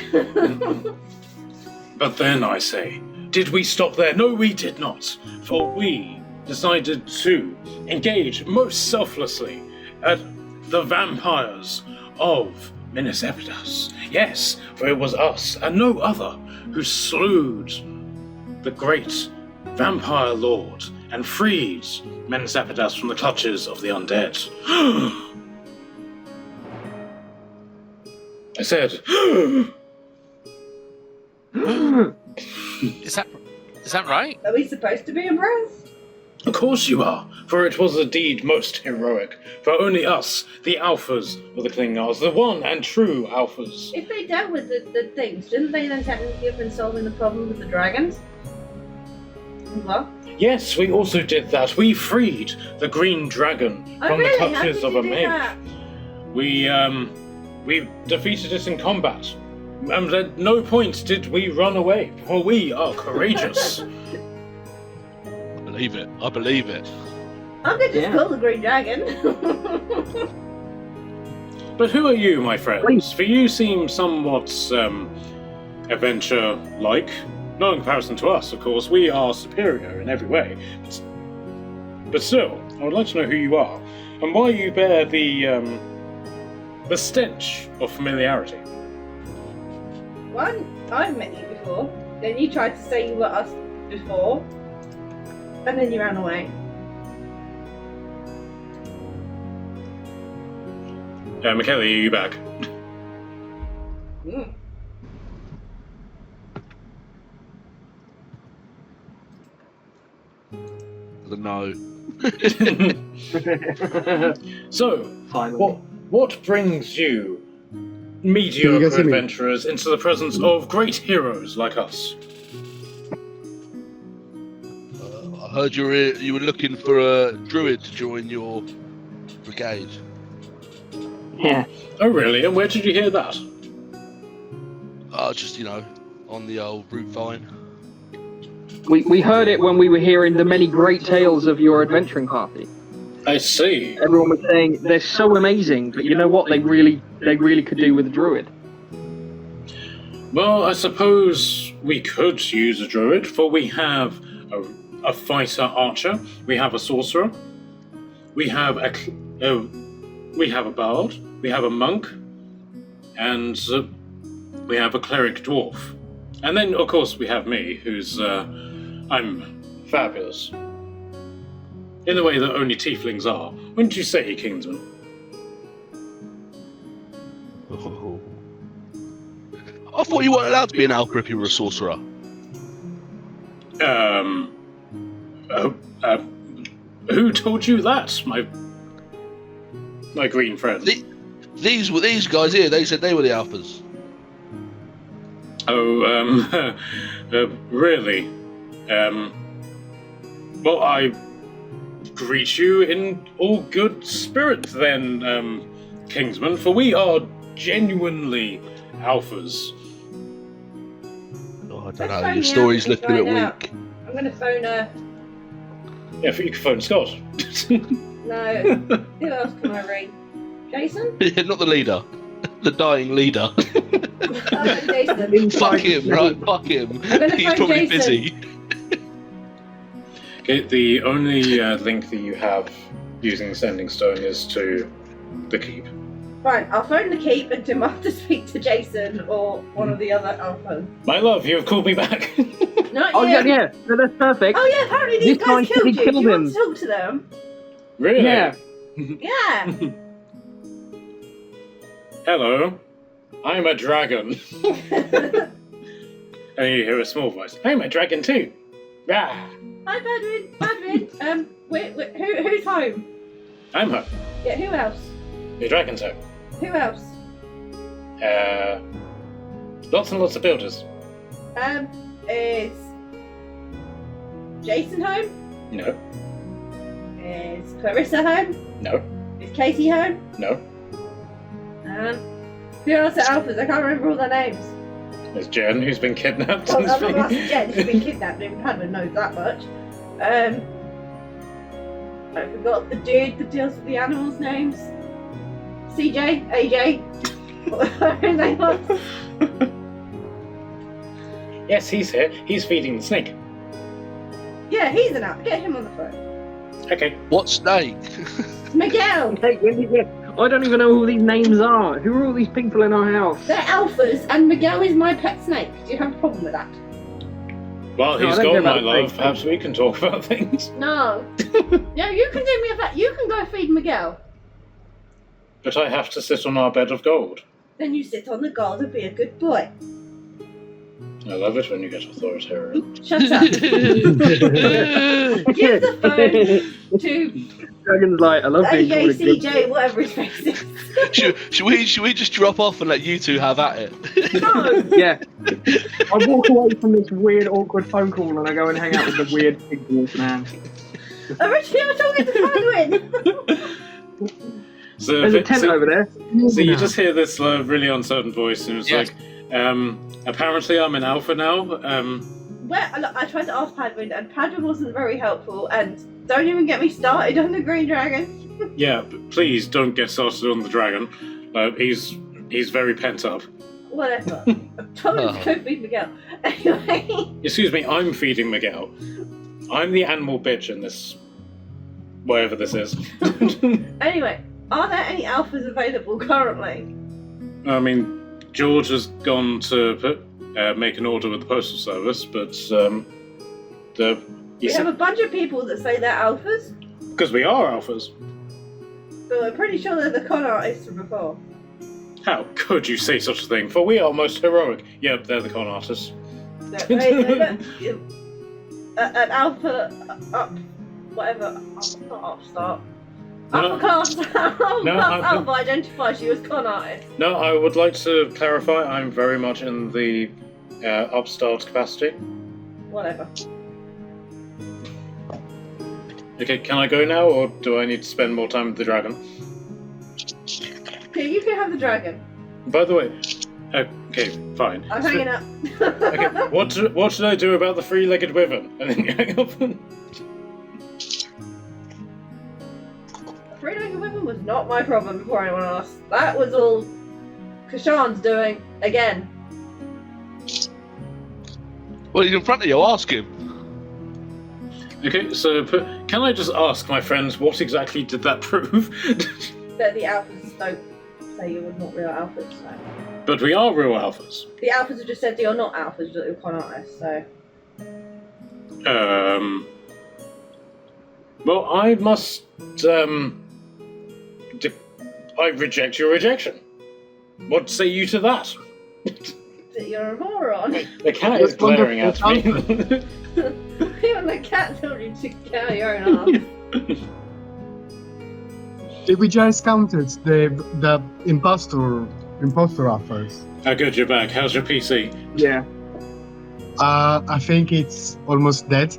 But then, I say, did we stop there? No, we did not. For we decided to engage most selflessly at the vampires of Minas Epidas. Yes, for it was us and no other who slewed the great vampire lord and freed Minas Epidas from the clutches of the undead. I said, Is that right? Are we supposed to be impressed? Of course you are, for it was a deed most heroic. For only us, the Alphas of the Klingars, the one and true Alphas. If they dealt with the things, didn't they then technically have been solving the problem with the dragons? As well? Yes, we also did that. We freed the Green Dragon from the clutches of a mage. We defeated it in combat. And at no point did we run away, for we are courageous. I believe it. I'm gonna just call the Green Dragon. But who are you, my friends? For you seem somewhat, adventure-like. No in comparison to us, of course. We are superior in every way. But still, I would like to know who you are, and why you bear the stench of familiarity. One, I've met you before. Then you tried to say you were us before. And then you ran away. Michaela, are you back? No. So, Finally. what brings you, mediocre adventurers, into the presence of great heroes like us? I heard you were looking for a druid to join your brigade. Yeah. Oh, really? And where did you hear that? Just, on the old root vine. We heard it when we were hearing the many great tales of your adventuring party. I see. Everyone was saying they're so amazing, but you know what? They really could do with a druid. Well, I suppose we could use a druid, for we have a fighter archer, we have a sorcerer, we have a bard, we have a monk, and we have a cleric dwarf. And then, of course, we have me, who's, I'm fabulous. In the way that only tieflings are. Wouldn't you say, Kingsman? Oh. I thought you weren't allowed to be an alpha if you were a sorcerer. Who told you that, my green friend? These guys here, they said they were the alphas. Oh, really? Well, I greet you in all good spirits then, Kingsman, for we are genuinely alphas. Oh, I don't know, your story's looking a bit weak. I'm gonna phone her. Yeah, you can phone Scott. No. Who else can I ring? Jason? Not the leader. The dying leader. Jason. Fuck him, right? Fuck him. He's phone probably Jason. busy. Okay, the only link that you have using the Sending Stone is to the keep. Right, I'll phone the keep and demand to speak to Jason or one of the other alphas. My love, you have called me back. Not Oh you. yeah, no, that's perfect. Oh yeah, apparently these This guys guy killed you. killed Do you want him. to talk to them? Really? Yeah. Yeah. Hello, I'm a dragon. And you hear a small voice. I'm a dragon too. Ah, Hi, Badwin. Who's home? I'm home. Yeah, who else? The dragon's home. Who else? Lots and lots of builders. Is Jason home? No, Is Clarissa home? no, Is Katie home? no. Who else are alphas? I can't remember all their names. There's Jen, who's been kidnapped. Well, and I'm not been- asking Jen, she's been kidnapped, and Padman knows that much. I forgot the dude that deals with the animals' names. CJ? AJ? Whatever his name was. Yes, he's here. He's feeding the snake. Yeah, he's an alpha. Get him on the phone. Okay. What snake? Miguel! Hey, when did you- I don't even know who these names are. Who are all these people in our house? They're alphas, and Miguel is my pet snake. Do you have a problem with that? Well, No, he's I don't care gone, my about love. snakes. Perhaps we can talk about things. No. No, you can do me a favor. You can go feed Miguel. But I have to sit on our bed of gold. Then you sit on the gold and be a good boy. I love it when you get authoritarian. Shut up. Give the phone to Dragon's like, I love being called a good AJCJ, whatever his face is. should we just drop off and let you two have at it? No. Yeah. I walk away from this weird, awkward phone call and I go and hang out with the weird big dwarf man. Originally, I was talking to Padwin. So, There's a tent over there. So you just hear this really uncertain voice, and it's Yes. like, apparently I'm an alpha now. Look, I tried to ask Padwin, and Padwin wasn't very helpful. And don't even get me started on the Green Dragon. Yeah, but please don't get started on the dragon. He's very pent up. Whatever. I'm told him to go feed Miguel. Anyway. Excuse me, I'm feeding Miguel. I'm the animal bitch in this, whatever this is. Anyway, are there any alphas available currently? I mean, George has gone to make an order with the postal service, but We have a bunch of people that say they're alphas, because we are alphas. but we're pretty sure they're the con artists from before. How could you say such a thing? For we are most heroic. Yep, they're the con artists. An alpha up, whatever, not upstart. No. Upperclass No, alpha identifies you as con artist. No, I would like to clarify. I'm very much in the upstart capacity. Whatever. Okay, can I go now, or do I need to spend more time with the dragon? Okay, you can have the dragon. By the way, okay, fine. I'm hanging up. Okay, what should I do about the three-legged wyvern? And then you hang up. Three-legged women was not my problem before anyone asked. That was all Kashan's doing again. Well, he's in front of you. Ask him. Okay, so can I just ask my friends what exactly did that prove? That the alphas don't say you're not real alphas. So. But we are real alphas. The alphas have just said that you're not alphas, that you're con artists. So. Well, I must. I reject your rejection. What say you to that? That you're a moron. The cat is glaring at me. Even the cat told you to carry your own arms. Did we just counted the imposter offers? How good, you're back. How's your PC? Yeah. I think it's almost dead.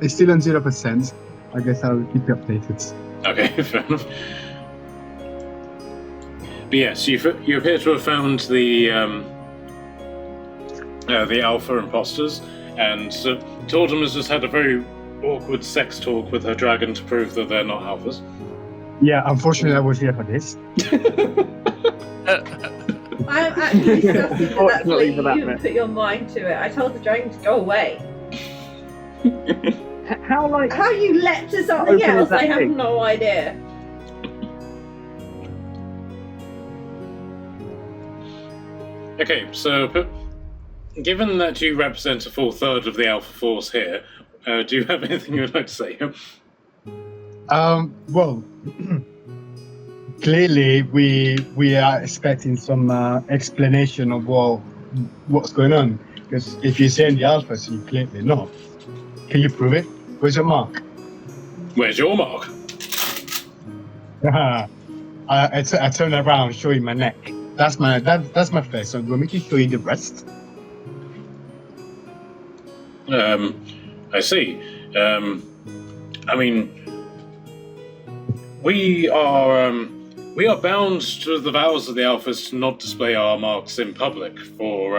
It's still on 0%. I guess I'll keep you updated. Okay, fair enough. But yes, you appear to have found the alpha imposters, and Tordum has just had a very awkward sex talk with her dragon to prove that they're not alphas. Yeah, unfortunately I was here for this. I'm actually disgusted that that's Unfortunately what for that you bit. put your mind to it. I told the dragon to go away. How you leapt to something Open else, as that I have thing. no idea. Okay, so given that you represent a full third of the alpha force here, do you have anything you would like to say? Well, clearly we are expecting some explanation of what's going on. Because if you say in the alphas, you clearly not. Can you prove it? Where's your mark? Where's your mark? I turn around, show you my neck. That's my face. So do you want me to show you the rest? I see. I mean, we are bound to the vows of the alphas to not display our marks in public for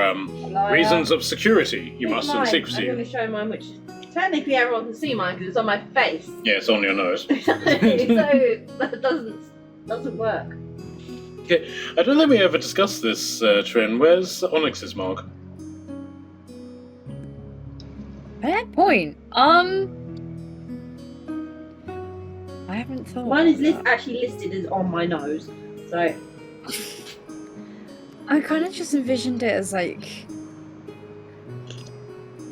reasons of security. You must in I'm secrecy. going to show mine, which technically everyone can see mine because it's on my face. Yeah, it's on your nose. So that doesn't work. Okay, I don't think we ever discussed this, Trin. Where's Onyx's mark? Fair point. I haven't thought. Mine is about that. actually listed as on my nose. So I kind of just envisioned it as like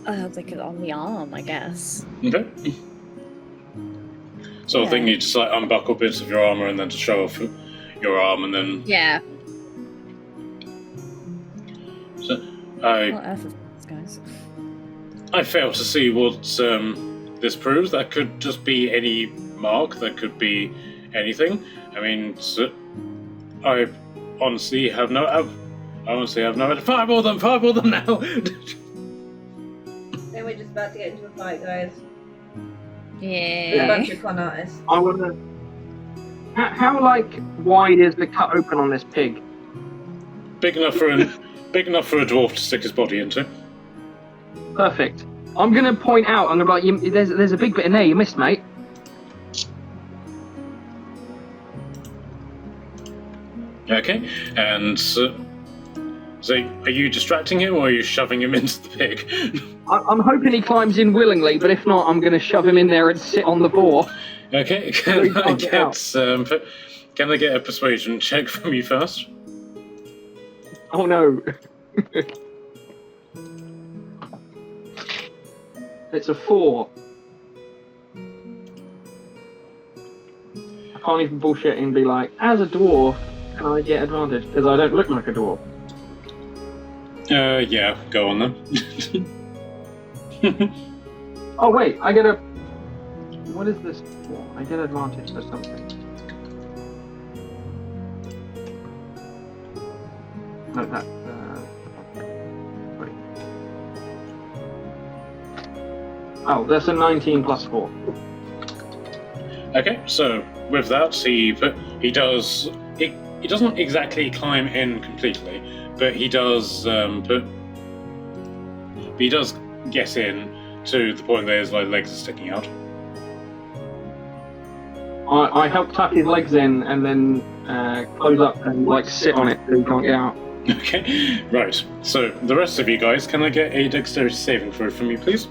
on the arm, I guess. Okay. So I think Yeah. you just like unbuckle bits of your armor and then to show off your arm, and then Yeah. so I What else is guys. I fail to see what this proves. That could just be any mark. That could be anything. I mean, I honestly have no. I honestly have no. Fireball them! Fireball them now! Then we're just about to get into a fight, guys. With a Yeah. bunch of con artists. I wanna. How like wide is the cut open on this pig? big enough for a dwarf to stick his body into. Perfect. I'm gonna point out. I'm gonna be like, there's a big bit in there you missed, mate. Okay, and so are you distracting him or are you shoving him into the pig? I'm hoping he climbs in willingly, but if not, I'm gonna shove him in there and sit on the boar. Okay, can I get a persuasion check from you first? Oh no. It's a 4. I can't even bullshit and be like, as a dwarf, can I get advantage? Because I don't look like a dwarf. Yeah, go on then. Oh wait, I get a... What is this for? I get advantage for something. No, that... wait. Oh, that's a 19 plus 4. Okay, so with that, he doesn't exactly climb in completely, but he does get in to the point that his legs are sticking out. I help tuck his legs in and then close up and like sit on it so he can't get out. Okay, right. So the rest of you guys, can I get a dexterity saving throw from you, please?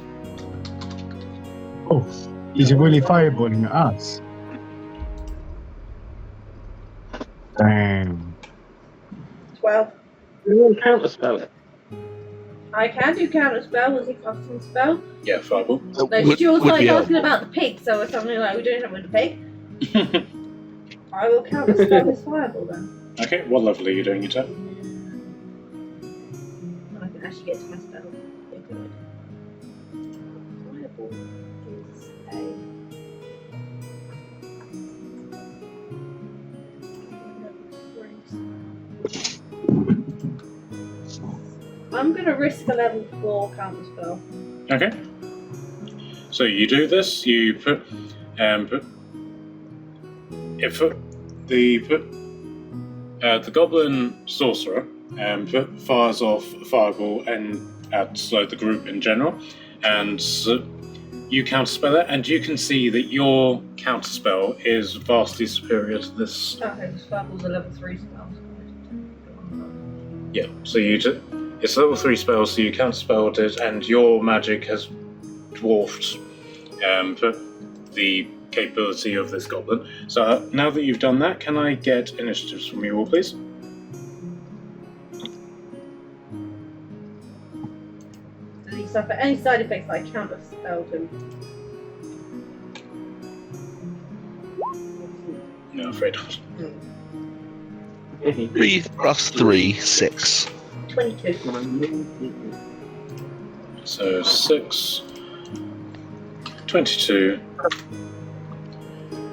Oh, he's really fireballing at us. Damn. 12. You want to counterspell it? I can do counter spell. Was he casting spell? Yeah, fireball. No, she was like asking about the pig, so it's something like we're doing something with the pig. I will counter spell his fireball then. Okay, what level are you doing it at? I can actually get to my spell. Yeah, good. Fireball is I'm gonna risk a level 4 counter spell. Okay. So you do this. You put the goblin sorcerer fires off a fireball and at the group in general, and you counterspell it, and you can see that your counterspell is vastly superior to this. Okay, this fireball's a level 3 spell. Yeah. So it's level 3 spell, so you counterspelled it, and your magic has dwarfed the capability of this goblin. So now that you've done that, can I get initiatives from you all, please? Does he suffer any side effects like counter spelled him? No, I'm afraid not. 3 plus 3, 6. 22. So 6, 22.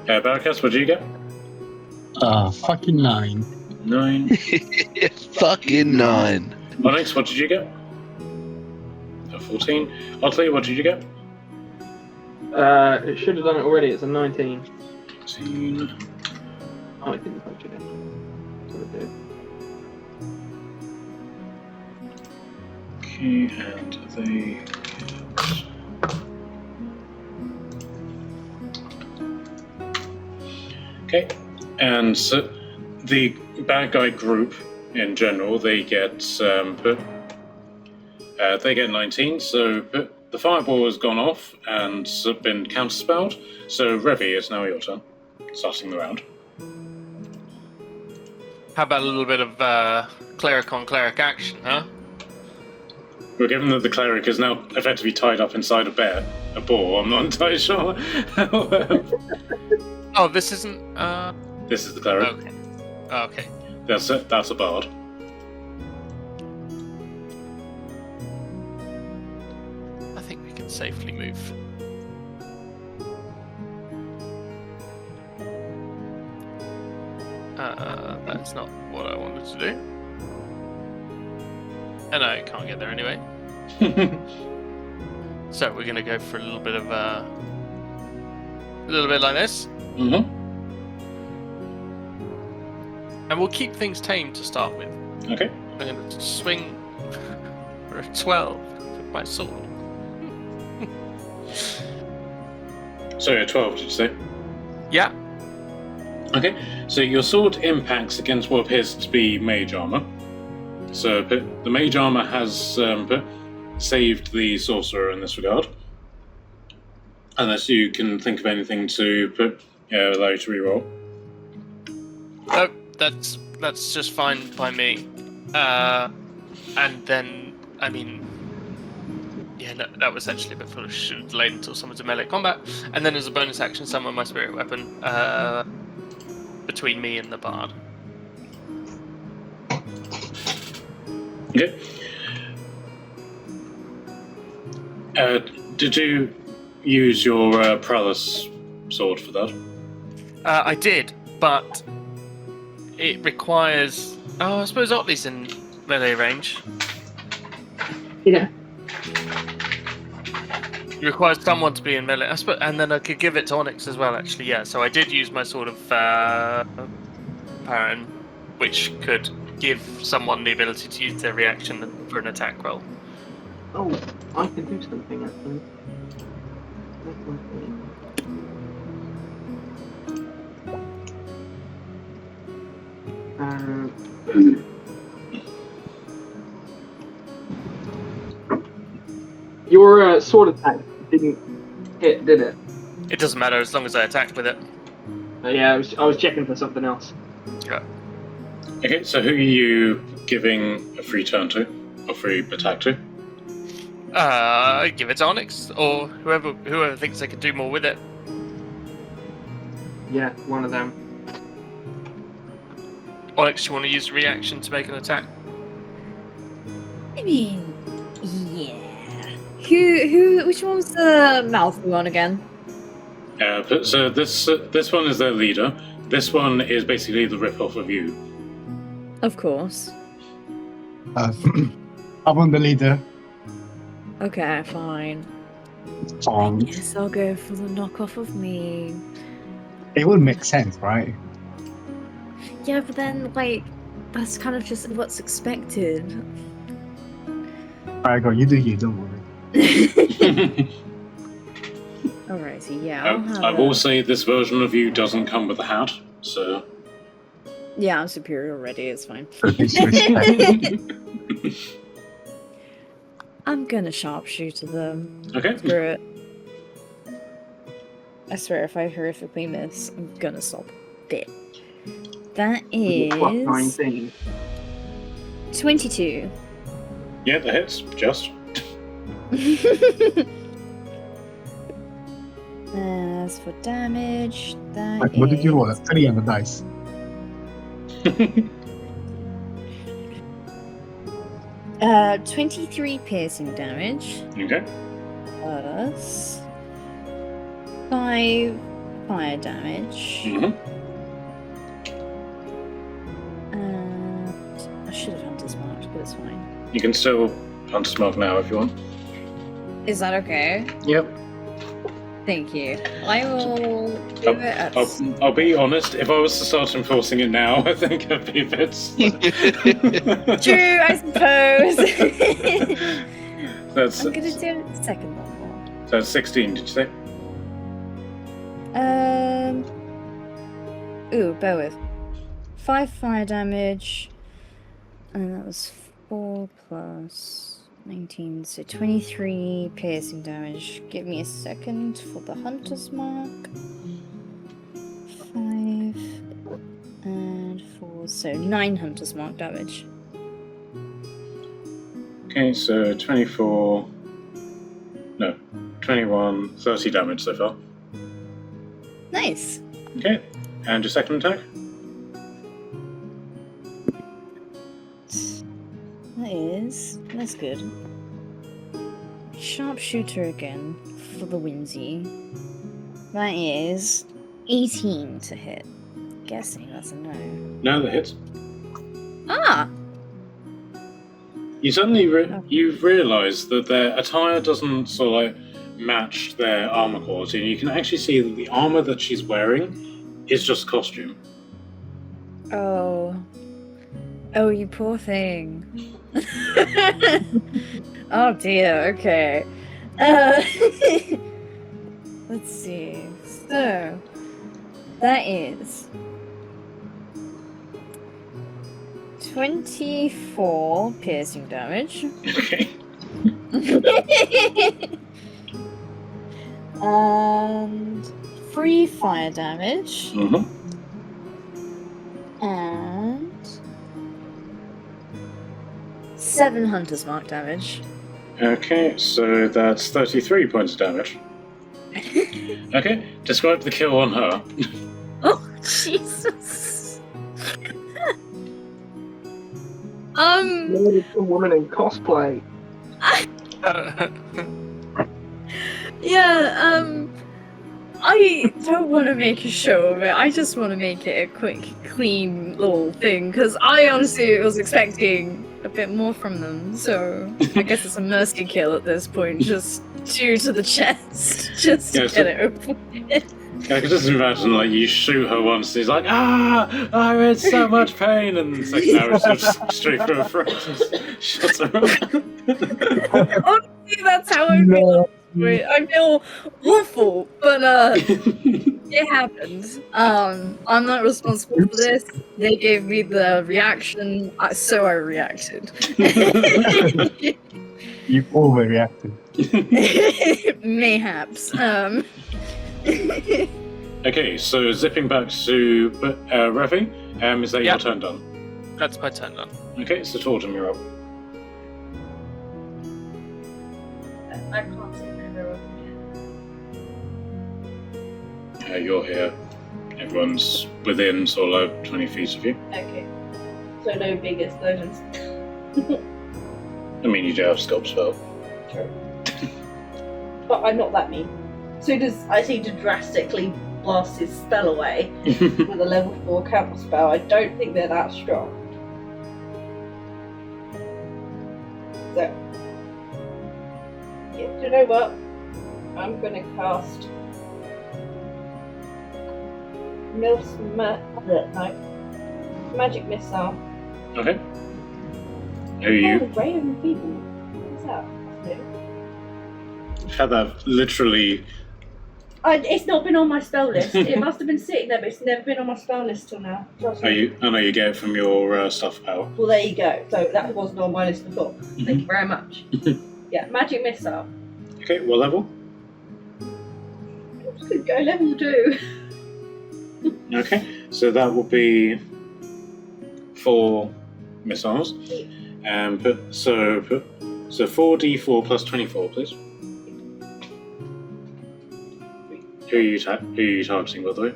Barricades, what did you get? Fucking 9. 9. Fucking 9. Onyx, what did you get? 14. Otli, what did you get? It should have done it already. It's a 19. 18. Oh, it didn't touch it. What it did. Okay, and they get... Okay, and so the bad guy group in general, they get 19. So the fireball has gone off and been counterspelled. So Revy, it's now your turn, starting the round. How about a little bit of cleric on cleric action, huh? Well, given that the cleric is now effectively tied up inside a boar, I'm not entirely sure. Oh, this isn't. This is the cleric. Okay. Okay. That's a bard. can safely move. That's not what I wanted to do. And I can't get there anyway. So we're gonna go for a little bit of a little bit like this, Mm-hmm. and we'll keep things tame to start with. Okay. I'm gonna swing for a 12 with my sword. So 12, did you say? Yeah. Okay. So your sword impacts against what appears to be mage armor. So the mage armor has saved the sorcerer in this regard. Unless you can think of anything to allow you to reroll. No, that's just fine by me. And then, I mean, yeah, no, that was actually a bit foolish. Should have delayed until someone's in melee combat. And then as a bonus action, summon my spirit weapon between me and the bard. Okay. Did you use your prowess sword for that? I did, but it requires. Oh, I suppose Otli's in melee range. Yeah. It requires someone to be in melee. I suppose, and then I could give it to Onyx as well. Actually, yeah. So I did use my sort of Baron, which could give someone the ability to use their reaction for an attack roll. Oh, I can do something actually. Your sword attack didn't hit, did it? It doesn't matter as long as I attack with it. Yeah, I was checking for something else. Yeah. Okay, so who are you giving a free turn to? Or free attack to? Give it to Onyx or whoever thinks they could do more with it. Yeah, one of them. Onyx, you want to use reaction to make an attack? I mean, yeah. Which one was the mouth one again? So this one is their leader. This one is basically the rip-off of you. Of course. I'm on the leader. Okay, fine. Fine. Yes, I'll go for the knockoff of me. It would make sense, right? Yeah, but then, like, that's kind of just what's expected. Alright, go. You do you. Don't worry. Alrighty, yeah. I'll have I will say this version of you doesn't come with a hat, so... Yeah, I'm superior already. It's fine. I'm gonna sharpshooter them. Okay. Screw it. I swear, if I horrifically miss, I'm gonna stop it. That Plus is 19. 22. Yeah, that hits. Just. As for damage, that Like, what did you roll? A is 3 on the dice. 23 piercing damage. Okay. Plus 5 fire damage. Mm-hmm. And I should have Hunter's Mark, but it's fine. You can still Hunter's Mark now if you want. Is that okay? Yep. Thank you. I will do it at... I'll be honest, if I was to start enforcing it now, I think I'd be a bit slow. True, I suppose. That's, I'm gonna do it second one more. so that's 16, did you say? Ooh, bear with. 5 fire damage. And that was 4 plus 19, so 23 piercing damage. Give me a second for the Hunter's Mark. 5 and 4, so 9 Hunter's Mark damage. Okay, so 24... No, 21, 30 damage so far. Nice. Okay, and your second attack? That's good. sharpshooter again for the whimsy. That is 18 to hit. Guessing that's a no. No, that hits. Ah! You suddenly you've realised that their attire doesn't sort of like match their armor quality, and you can actually see that the armor that she's wearing is just costume. Oh. Oh, you poor thing. Oh dear, okay. Let's see. So, that is 24 piercing damage. Okay. And 3 fire damage. Mm-hmm. And 7 hunter's mark damage. Okay, so that's 33 points of damage. Okay, describe the kill on her. Oh, Jesus. It's a woman in cosplay. Yeah, I don't want to make a show of it. I just want to make it a quick, clean little thing, because I honestly was expecting a bit more from them, so I guess it's a mercy kill at this point, just 2 to the chest, just to get it over with. I can just imagine, like, you shoot her once, and he's like, I'm in so much pain, and the second arrow just straight through her throat and shuts her up. Honestly, that's how I feel. I feel awful, but it happened. I'm not responsible for this. They gave me the reaction, so I reacted. You overreacted. Mayhaps. Okay, so zipping back to Revi, is that your Yep. turn done? That's my turn done. Okay, so Tortum, you're up. I can't see everyone yet. You're here. Everyone's within sort of like 20 feet of you. Okay. So no big explosions. I mean, you do have sculpt spell. True. But I'm not that mean. Soon as I seem to drastically blast his spell away with a level 4 counter spell, I don't think they're that strong. So, yeah, do you know what? I'm gonna cast Magic Missile. Okay. Who are you? Ray of Enfeeblement. What's that? That's new. Had that literally. It's not been on my spell list. It must have been sitting there, but it's never been on my spell list till now. Trust me. I know you get it from your stuff power. Well, there you go. So that wasn't on my list before. Thank you very much. Yeah, Magic Missile. Okay, what level? I'm just gonna go level 2. Okay, so that will be 4 missiles. So 4d4 plus 24, please. Who are you targeting, by the way?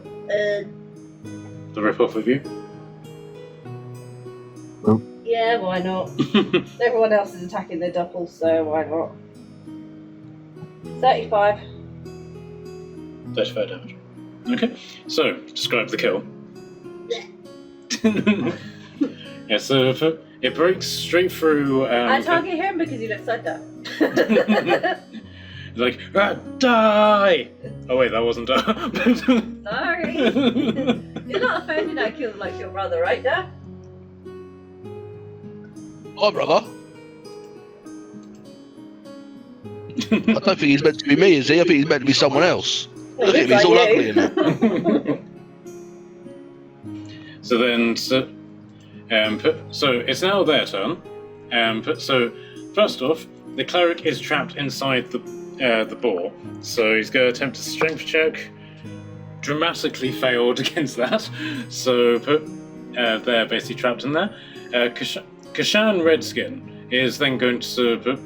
The rip-off of you? Yeah, why not? Everyone else is attacking their doubles, so why not? 35. 35 damage. Okay, so describe the kill. Yeah, so it breaks straight through. I target him because he looks like that. Like, die! Oh wait, that wasn't Sorry. You're not offended I killed like your brother, right, Dad? Hi, brother. I don't think he's meant to be me, is he? I think he's meant to be someone else. Look at him, he's all ugly in it. So then, so it's now their turn. So first off, the cleric is trapped inside the boar, so he's going to attempt a strength check. Dramatically failed against that, so they're basically trapped in there. Kashan Redskin is then going to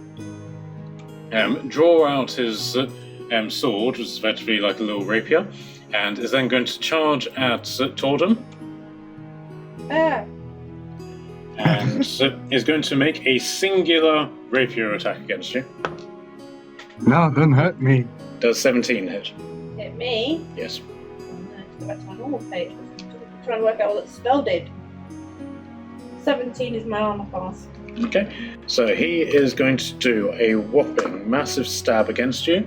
draw out his sword, which is effectively like a little rapier, and is then going to charge at Tordum. And is going to make a singular rapier attack against you. No, don't hurt me. Does 17 hit? Hit me. Yes. I have to go back to my normal page. I'm trying to work out what that spell did. 17 is my armor class. Okay. So he is going to do a whopping massive stab against you.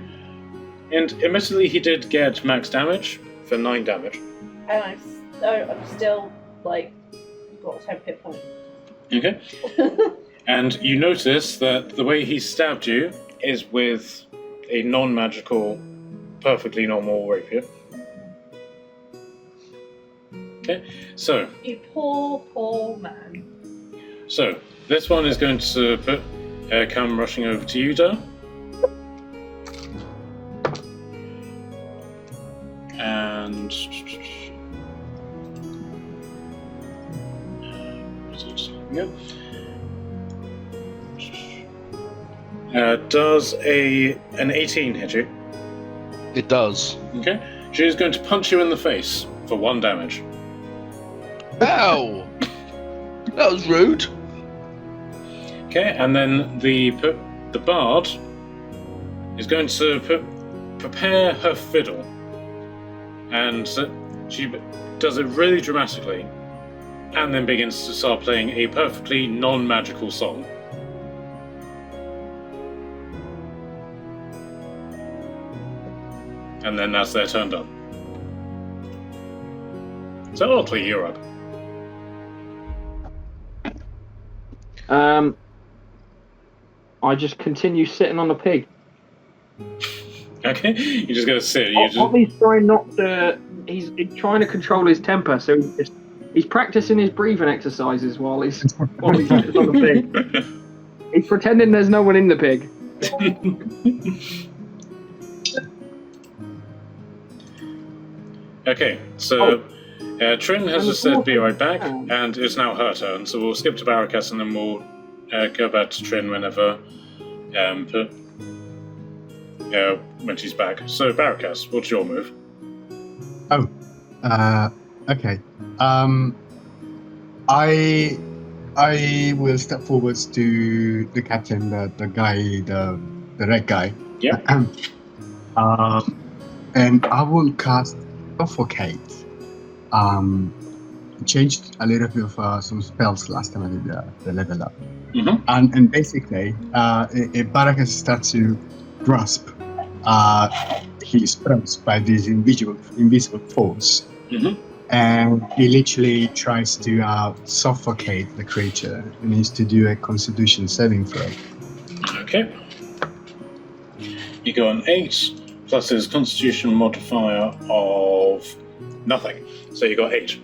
And admittedly, he did get max damage for 9 damage. And I'm still, like, got 10 hit points. Okay. And you notice that the way he stabbed you is with a non-magical, perfectly normal rapier. Okay, so... You poor, poor man. So, this one is going to come rushing over to you, Dar. And... does an 18 hit you? It does. Okay. She is going to punch you in the face for 1 damage. Ow! That was rude. Okay, and then the bard is going to prepare her fiddle, and she does it really dramatically, and then begins to start playing a perfectly non-magical song. And then that's their turn done. So Otli, you're up. I just continue sitting on the pig. Okay, you're just gonna sit. Otley's trying not to. He's trying to control his temper, so he's practicing his breathing exercises while he's sitting on the pig. He's pretending there's no one in the pig. Okay, so Trin has just said be right back, and it's now her turn, so we'll skip to Barakas and then we'll go back to Trin whenever when she's back. So Barakas, what's your move? Okay. I will step forwards to the captain, the guy, the red guy. Yeah. And I will cast Suffocate. Changed a little bit of some spells last time I did the level up. Mm-hmm. And basically, Barakas starts to grasp his spells by this invisible force. Mm-hmm. And he literally tries to suffocate the creature. He needs to do a Constitution saving throw. Okay. You go on 8, plus his Constitution modifier of nothing. So you got 8.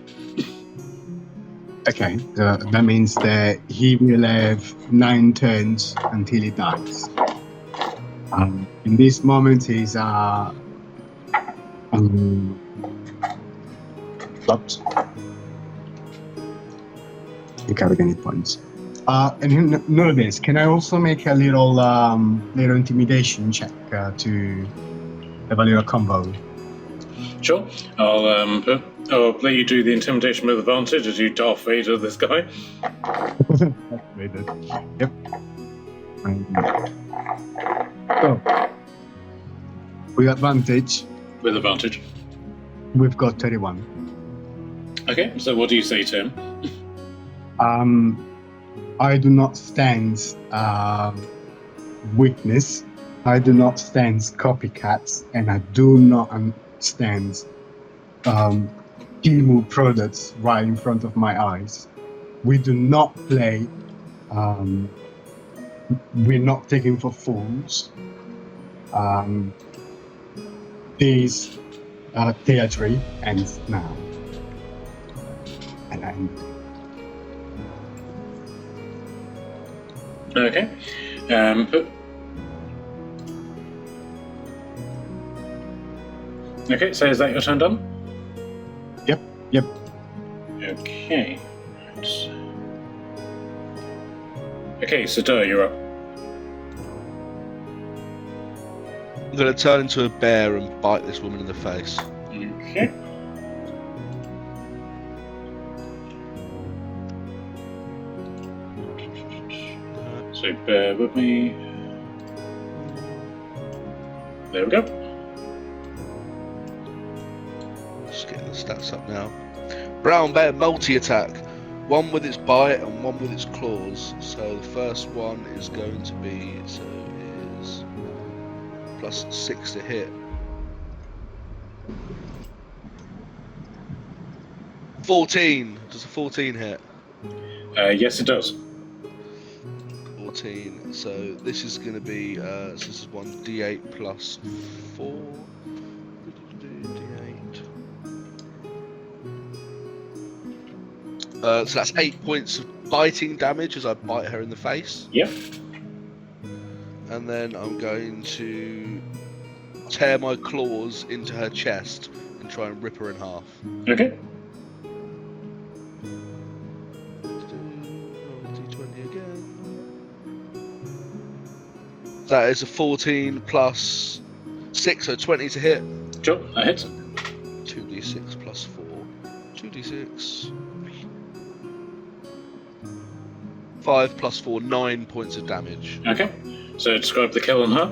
Okay, that means that he will have 9 turns until he dies. In this moment, he's blocked. You carry any points. And none of this. Can I also make a little intimidation check to evaluate a combo? Sure. I'll let you do the intimidation with advantage as you Darth Vader this guy. Yep. So, with advantage, With advantage. we've got 31. Okay, so what do you say to him? I do not stand weakness. I do not stand copycats, and I do not stand Timu products right in front of my eyes. We do not play. We're not taken for fools. This theatre ends now. And I'm Okay. Okay, so is that your turn done? Yep. Okay. Right. Okay, so Dur, you're up. I'm going to turn into a bear and bite this woman in the face. Okay. So bear with me. There we go. Just getting the stats up now. Brown bear multi-attack. One with its bite and one with its claws. So the first one is going to be, so it is +6 to hit. 14. Does a 14 hit? Yes, it does. 14. So this is going to be, so this is 1d8 plus 4. So that's 8 points of biting damage as I bite her in the face. Yep. And then I'm going to tear my claws into her chest and try and rip her in half. Okay. D20 again. That is a 14 plus 6, so 20 to hit. Sure, that hits. 2d6 plus 4. 2d6. 5 plus 4, 9 points of damage. Okay. So describe the kill on her.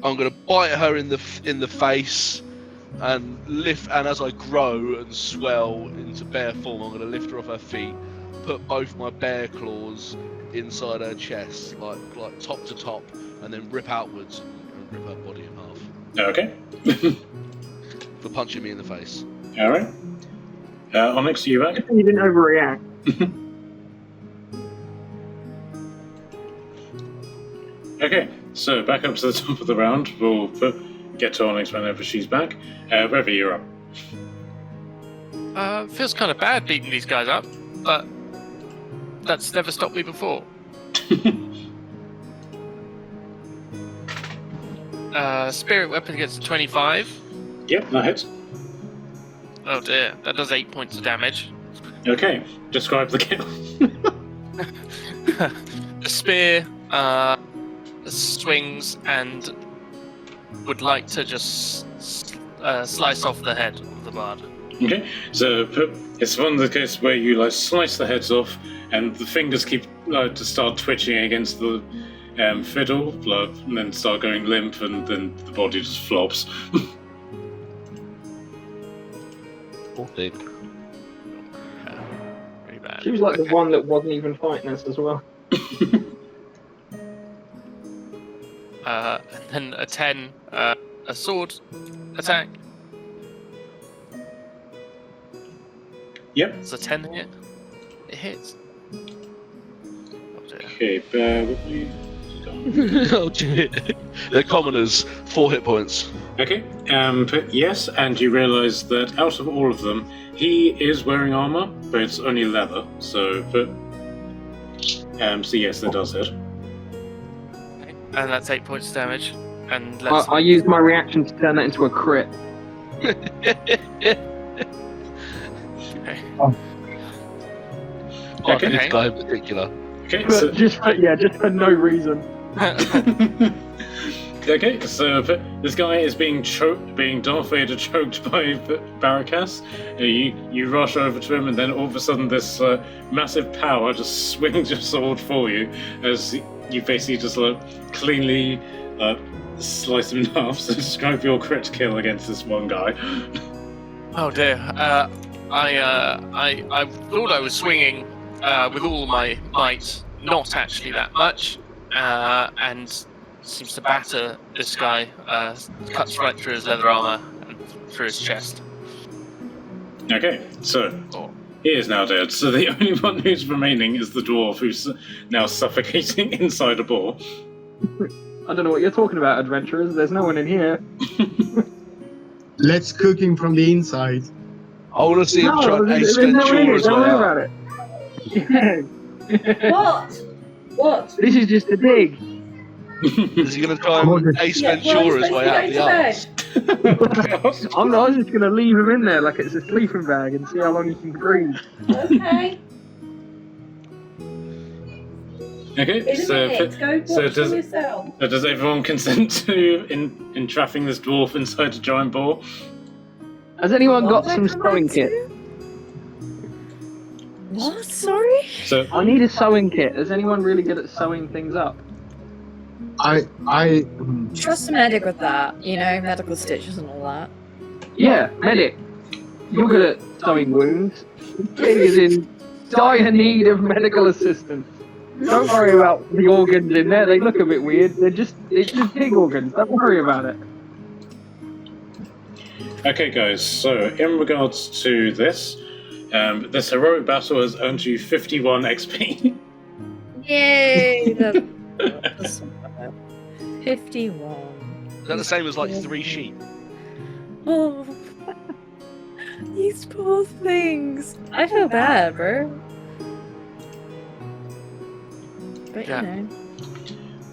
I'm going to bite her in the face and lift, and as I grow and swell into bear form, I'm going to lift her off her feet, put both my bear claws inside her chest, like top to top, and then rip outwards and rip her body in half. Okay. For punching me in the face. Alright. Onyx, you back? You didn't overreact. Okay, so back up to the top of the round. We'll get to Onyx whenever she's back. Wherever you're up. Feels kind of bad beating these guys up, but that's never stopped me before. Spirit weapon against a 25. Yep, that hits. Oh dear, that does 8 points of damage. Okay, describe the kill. The spear swings and would like to just slice off the head of the bard. Okay, so it's one of the cases where you like slice the heads off, and the fingers keep to start twitching against the fiddle, and then start going limp, and then the body just flops. 14. Pretty bad. She was like the one that wasn't even fighting us as well. And then a 10, a sword attack. Yep. It's a 10 hit. It hits. Oh dear. Okay, bear with me. Oh dear. They're commoners, 4 hit points. Okay, but yes, and you realise that out of all of them, he is wearing armour, but it's only leather, so so yes, that does hit. Okay. And that's 8 points of damage. And let's. I used my reaction to turn that into a crit. Okay. Like Okay. this guy in particular. Okay, But so, just for no reason. okay, so this guy is being Darth Vader choked by Barracas. You rush over to him, and then all of a sudden this massive power just swings your sword for you, as you basically just cleanly slice him in half. So describe your crit kill against this one guy. Oh dear. I thought I was swinging with all my might, not actually that much, and seems to batter this guy. Cuts right through his leather armor and through his chest. Okay, so Oh. he is now dead. So the only one who's remaining is the dwarf, who's now suffocating inside a ball. I don't know what you're talking about, adventurers. There's no one in here. Let's cook him from the inside. I want to see him try and ace there's no one in here. Ventura's Don't way worry out. about it. What? What? This is just a dig. Is he going to try and ace Ventura's way out the arse? I'm just going to leave him in there like it's a sleeping bag and see how long he can breathe. Okay. Okay, In a so minute, go watch so for does- yourself. does everyone consent to entrapping this dwarf inside a giant ball? Has anyone got What? some sewing kit? What? Sorry? So I need a sewing kit. Is anyone really good at sewing things up? Trust a medic with that, you know, medical stitches and all that. Yeah, medic. You're good at sewing wounds. Pig is in dire need of medical assistance. Don't worry about the organs in there. They look a bit weird. It's just pig organs. Don't worry about it. Okay, guys. So in regards to this, this heroic battle has earned you 51 XP. Yay! That's 51. Is that the same as like 3 sheep? Oh, these poor things. I feel bad, bro. But Yeah. you know.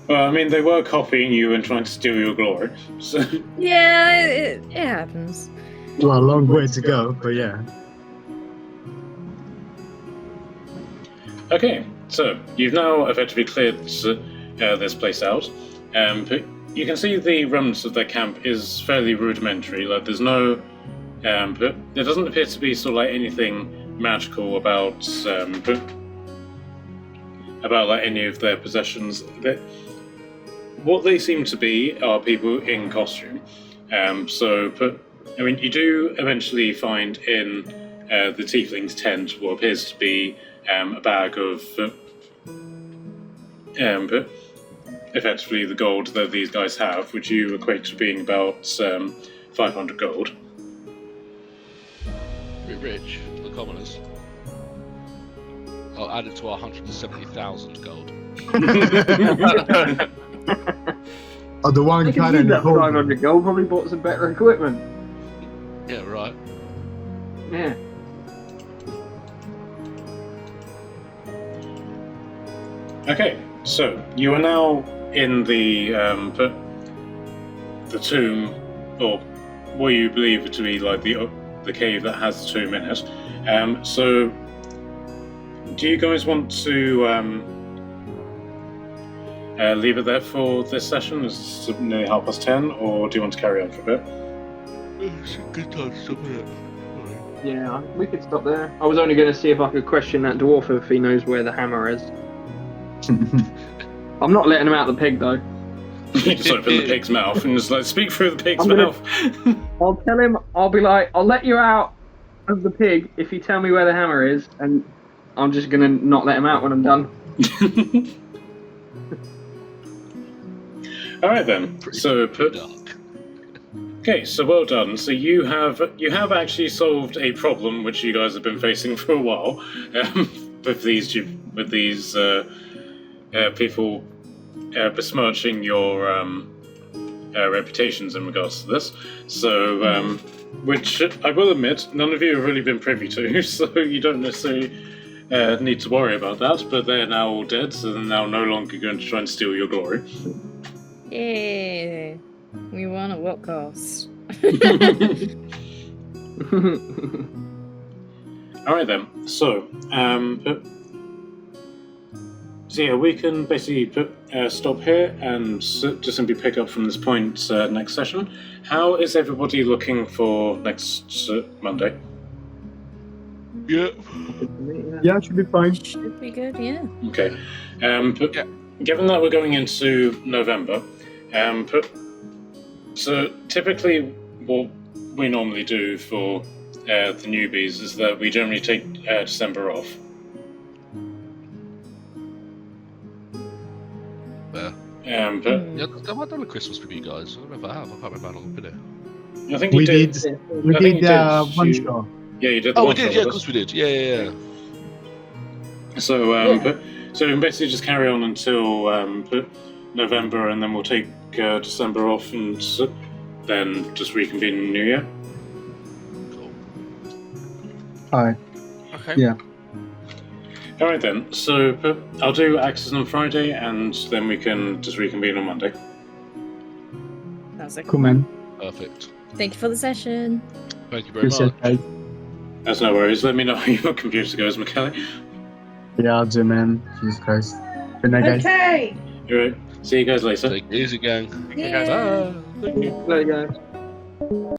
Well, I mean, they were copying you and trying to steal your glory. So Yeah, it happens. Well, a long way to go, but yeah. okay, so you've now effectively cleared this place out. But you can see the remnants of their camp is fairly rudimentary. Like, there's no, but there doesn't appear to be sort of like anything magical about like any of their possessions. What they seem to be are people in costume. But I mean, you do eventually find in the tiefling's tent what appears to be a bag of effectively the gold that these guys have, which you equate to being about 500 gold. Pretty rich for the commoners. I'll add it to our 170,000 gold. Oh, the one I guy can use in the that 500 gold. Probably bought some better equipment. Yeah, right. Yeah. Okay, so you are now in the tomb, or what you believe to be like the cave that has the tomb in it. So, do you guys want to leave it there for this session? It's nearly 10:30, or do you want to carry on for a bit? It's a good time to stop it. Yeah, we could stop there. I was only going to see if I could question that dwarf if he knows where the hammer is. I'm not letting him out of the pig though. You just open the pig's mouth and just like speak through the pig's I'm gonna- mouth. I'll tell him. I'll be like, I'll let you out of the pig if you tell me where the hammer is, and I'm just gonna not let him out when I'm done. All right then. So Dark. okay, so well done. So you have actually solved a problem which you guys have been facing for a while with these people besmirching your reputations in regards to this. So, which I will admit, none of you have really been privy to, so you don't necessarily need to worry about that. But they're now all dead, so they're now no longer going to try and steal your glory. Yeah. We won at what cost? All right then. So, so yeah, we can basically stop here and just simply pick up from this point next session. How is everybody looking for next Monday? Yeah. Yeah, it should be fine. Should be good, yeah. Okay. But Yeah. given that we're going into November, so typically what we normally do for the newbies is that we generally take December off. Yeah. But Yeah, have I done a Christmas with you guys? I don't know if I have. I can't remember how long I've been here. I think you We did. did I think you did. one You- shot. Yeah, you did. The Oh, we one did. shot Yeah, of with us. course we did. Yeah. So, so we can basically just carry on until November, and then we'll take December off, and then just reconvene in the new year. Cool. Alright. Okay. Yeah. All right then. So I'll do Axis on Friday, and then we can just reconvene on Monday. Sounds like Cool, man. Perfect. Thank you for the session. Thank you very Appreciate much. it. That's no worries. Let me know how your computer goes, McKelly. Yeah, I'll do, man. Jesus Christ. Good night, guys. Okay. All right. See you guys later. Take it easy, gang. Yeah. Bye. Thank you. There you go.